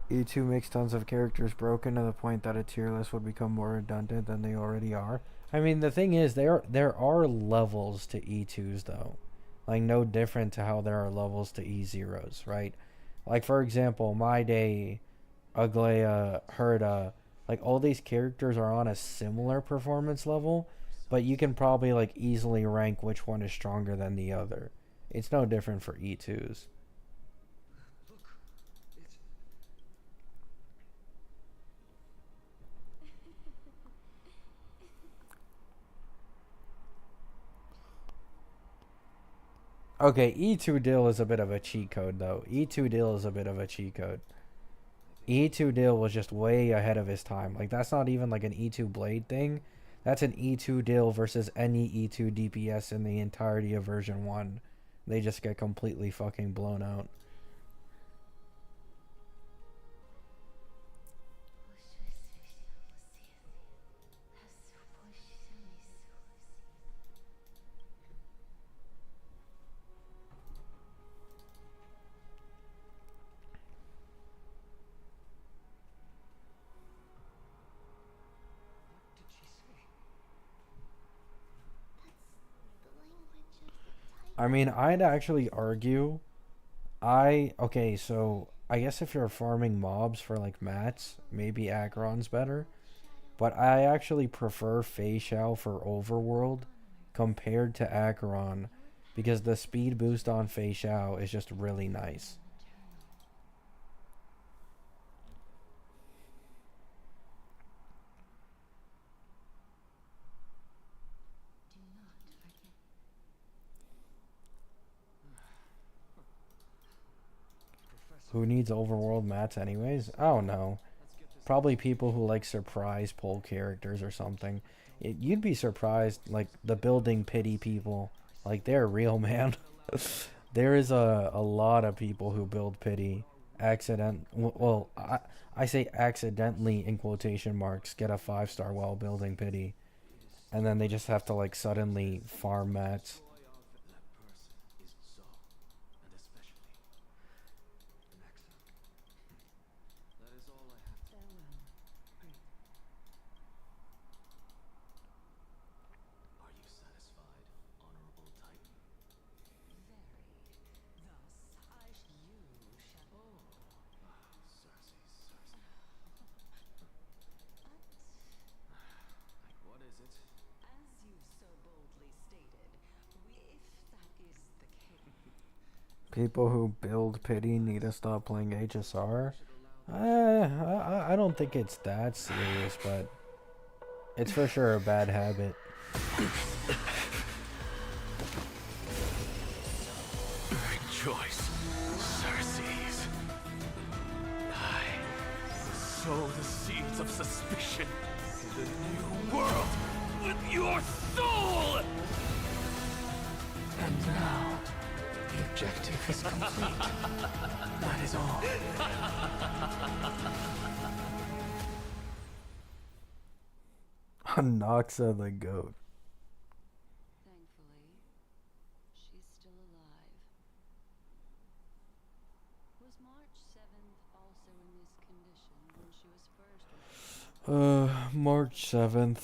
E2 makes tons of characters broken to the point that a tier list would become more redundant than they already are. I mean, the thing is, there are levels to E2s though, like no different to how there are levels to E0s, right? Like for example, My Day, Aglaya, Herda, like all these characters are on a similar performance level, but you can probably like easily rank which one is stronger than the other. It's no different for E2s. Okay, E2 Dill is a bit of a cheat code, though. E2 Dill is a bit of a cheat code. E2 Dill was just way ahead of his time. Like, that's not even like an E2 Blade thing. That's an E2 Dill versus any E2 DPS in the entirety of version 1. They just get completely fucking blown out. I mean, I'd actually argue. Okay, so I guess if you're farming mobs for like mats, maybe Acheron's better. But I actually prefer Fei Xiao for Overworld compared to Acheron because the speed boost on Fei Xiao is just really nice. Who needs overworld mats anyways? I don't know. Probably people who like surprise pull characters or something. You'd be surprised, like the building pity people. Like they're real, man. There is a lot of people who build pity. I say accidentally in quotation marks get a 5-star while building pity. and then they just have to like suddenly farm mats. Joy of that person is so, and especially Nexa. That is all I have to. Farewell. Great. Are you satisfied, Honorable Titan? Very. Thus, you shall. Oh, Cersei, Cersei. But, What is it? as you so boldly stated, if that is the case, People who build pity need to stop playing HSR. I don't think it's that serious, but it's for sure a bad habit. Rejoice, Cersei's. I sow the seeds of suspicion in the new world with your soul! And now, the objective is complete. That is all. Noxa the goat. Thankfully, she's still alive. Was March 7th also in this condition when she was first recognized? March 7th.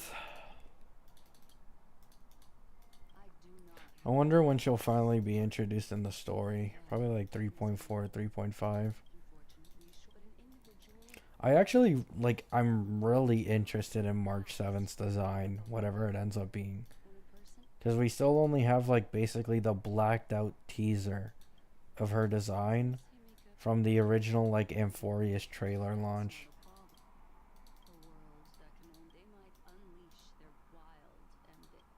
I do not I wonder when she'll finally be introduced in the story. Probably like 3.4, 3.5. unfortunately, but an individual I actually, like, I'm really interested in March 7th's design, whatever it ends up being. when a person Because we still only have, like, basically the blacked out teaser of her design Himika from the original, like, Amphorius trailer launch. a world that can they might unleash their wild ambition.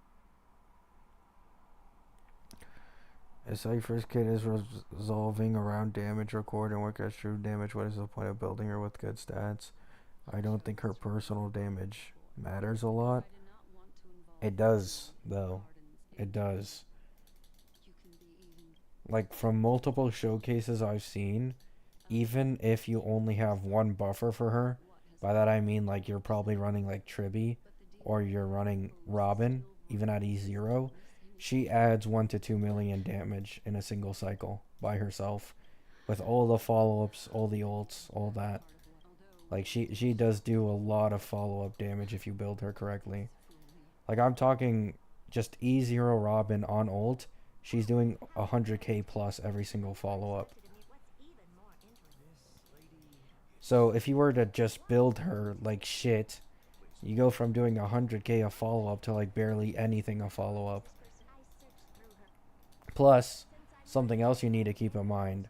If Cypher's kit is resolving around damage record and work as true damage, what is the point of building her with good stats? I don't think her personal damage matters a lot. I did not want to involve It does, though. gardens It in does. you can be even Like, from multiple showcases I've seen, even if you only have one buffer for her, what has by that I mean, like, you're probably running, like, Tribby, but the or you're running Robin, even at E0, she adds 1 to 2 million damage in a single cycle by herself, with all the follow-ups, all the ults, all that. Like, she does do a lot of follow-up damage if you build her correctly. Like, I'm talking just E0 Robin on ult, she's doing 100k plus every single follow-up. So if you were to just build her like shit, you go from doing 100k a follow-up to like barely anything a follow-up. Plus, something else you need to keep in mind,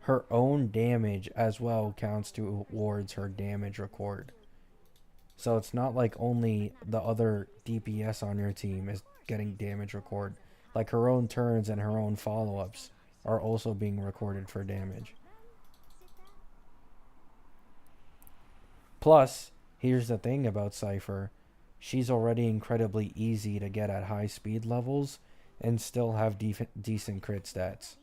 her own damage as well counts towards her damage record. So it's not like only the other DPS on your team is getting damage record. Like, her own turns and her own follow-ups are also being recorded for damage. Plus, here's the thing about Cypher. She's already incredibly easy to get at high speed levels and still have decent crit stats.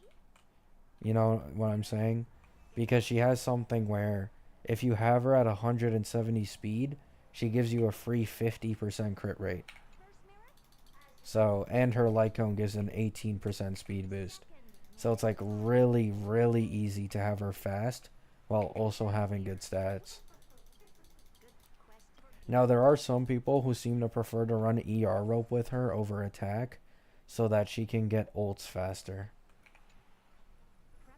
You know what I'm saying? Because she has something where if you have her at 170 speed, she gives you a free 50% crit rate. So, and her light cone gives an 18% speed boost. So it's like really, really easy to have her fast while also having good stats. Now, there are some people who seem to prefer to run ER rope with her over attack so that she can get ults faster.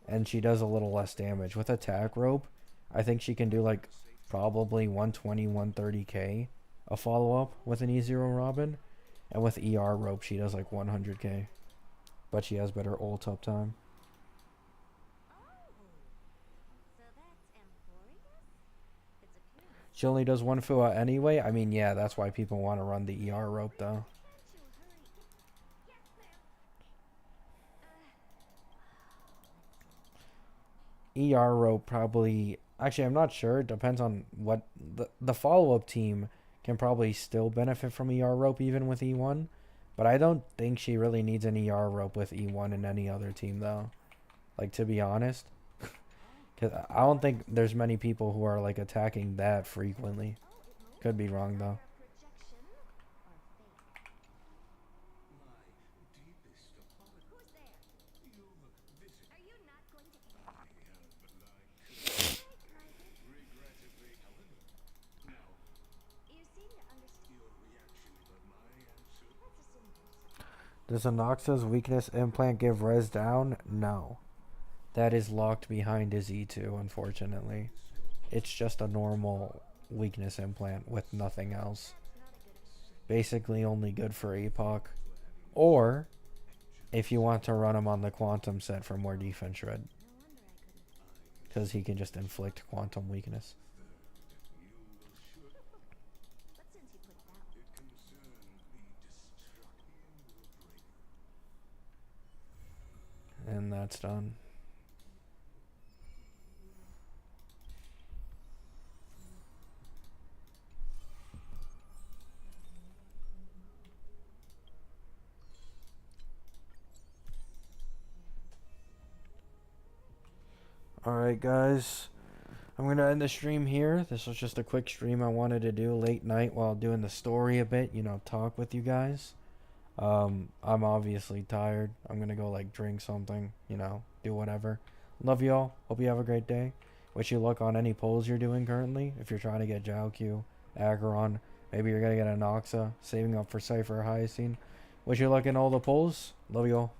And she does a little less damage. With attack rope, I think she can do like probably 120, 130k a follow-up with an E0 Robin. And with ER rope, she does like 100k. But she has better ult uptime. She only does one FUA anyway. I mean, yeah, that's why people want to run the ER rope, though. ER rope probably... Actually, I'm not sure. It depends on what... The follow-up team can probably still benefit from ER rope even with E1. But I don't think she really needs an ER rope with E1 in any other team, though. Like, to be honest. Because I don't think there's many people who are, like, attacking that frequently. Could be wrong, though. Does Anoxa's weakness implant give res down? No. That is locked behind his E2, unfortunately. It's just a normal weakness implant with nothing else. Basically only good for Epoch. Or, if you want to run him on the Quantum set for more defense shred. Because he can just inflict Quantum weakness. And that's done. Alright guys, I'm going to end the stream here. This was just a quick stream I wanted to do late night while doing the story a bit, you know, talk with you guys. I'm obviously tired. I'm going to go like drink something, you know, do whatever. Love y'all. Hope you have a great day. Wish you luck on any polls you're doing currently. If you're trying to get Jiaoqiu, Acheron, maybe you're going to get Anoxa, saving up for Cypher or Hyacine. Wish you luck in all the polls. Love y'all.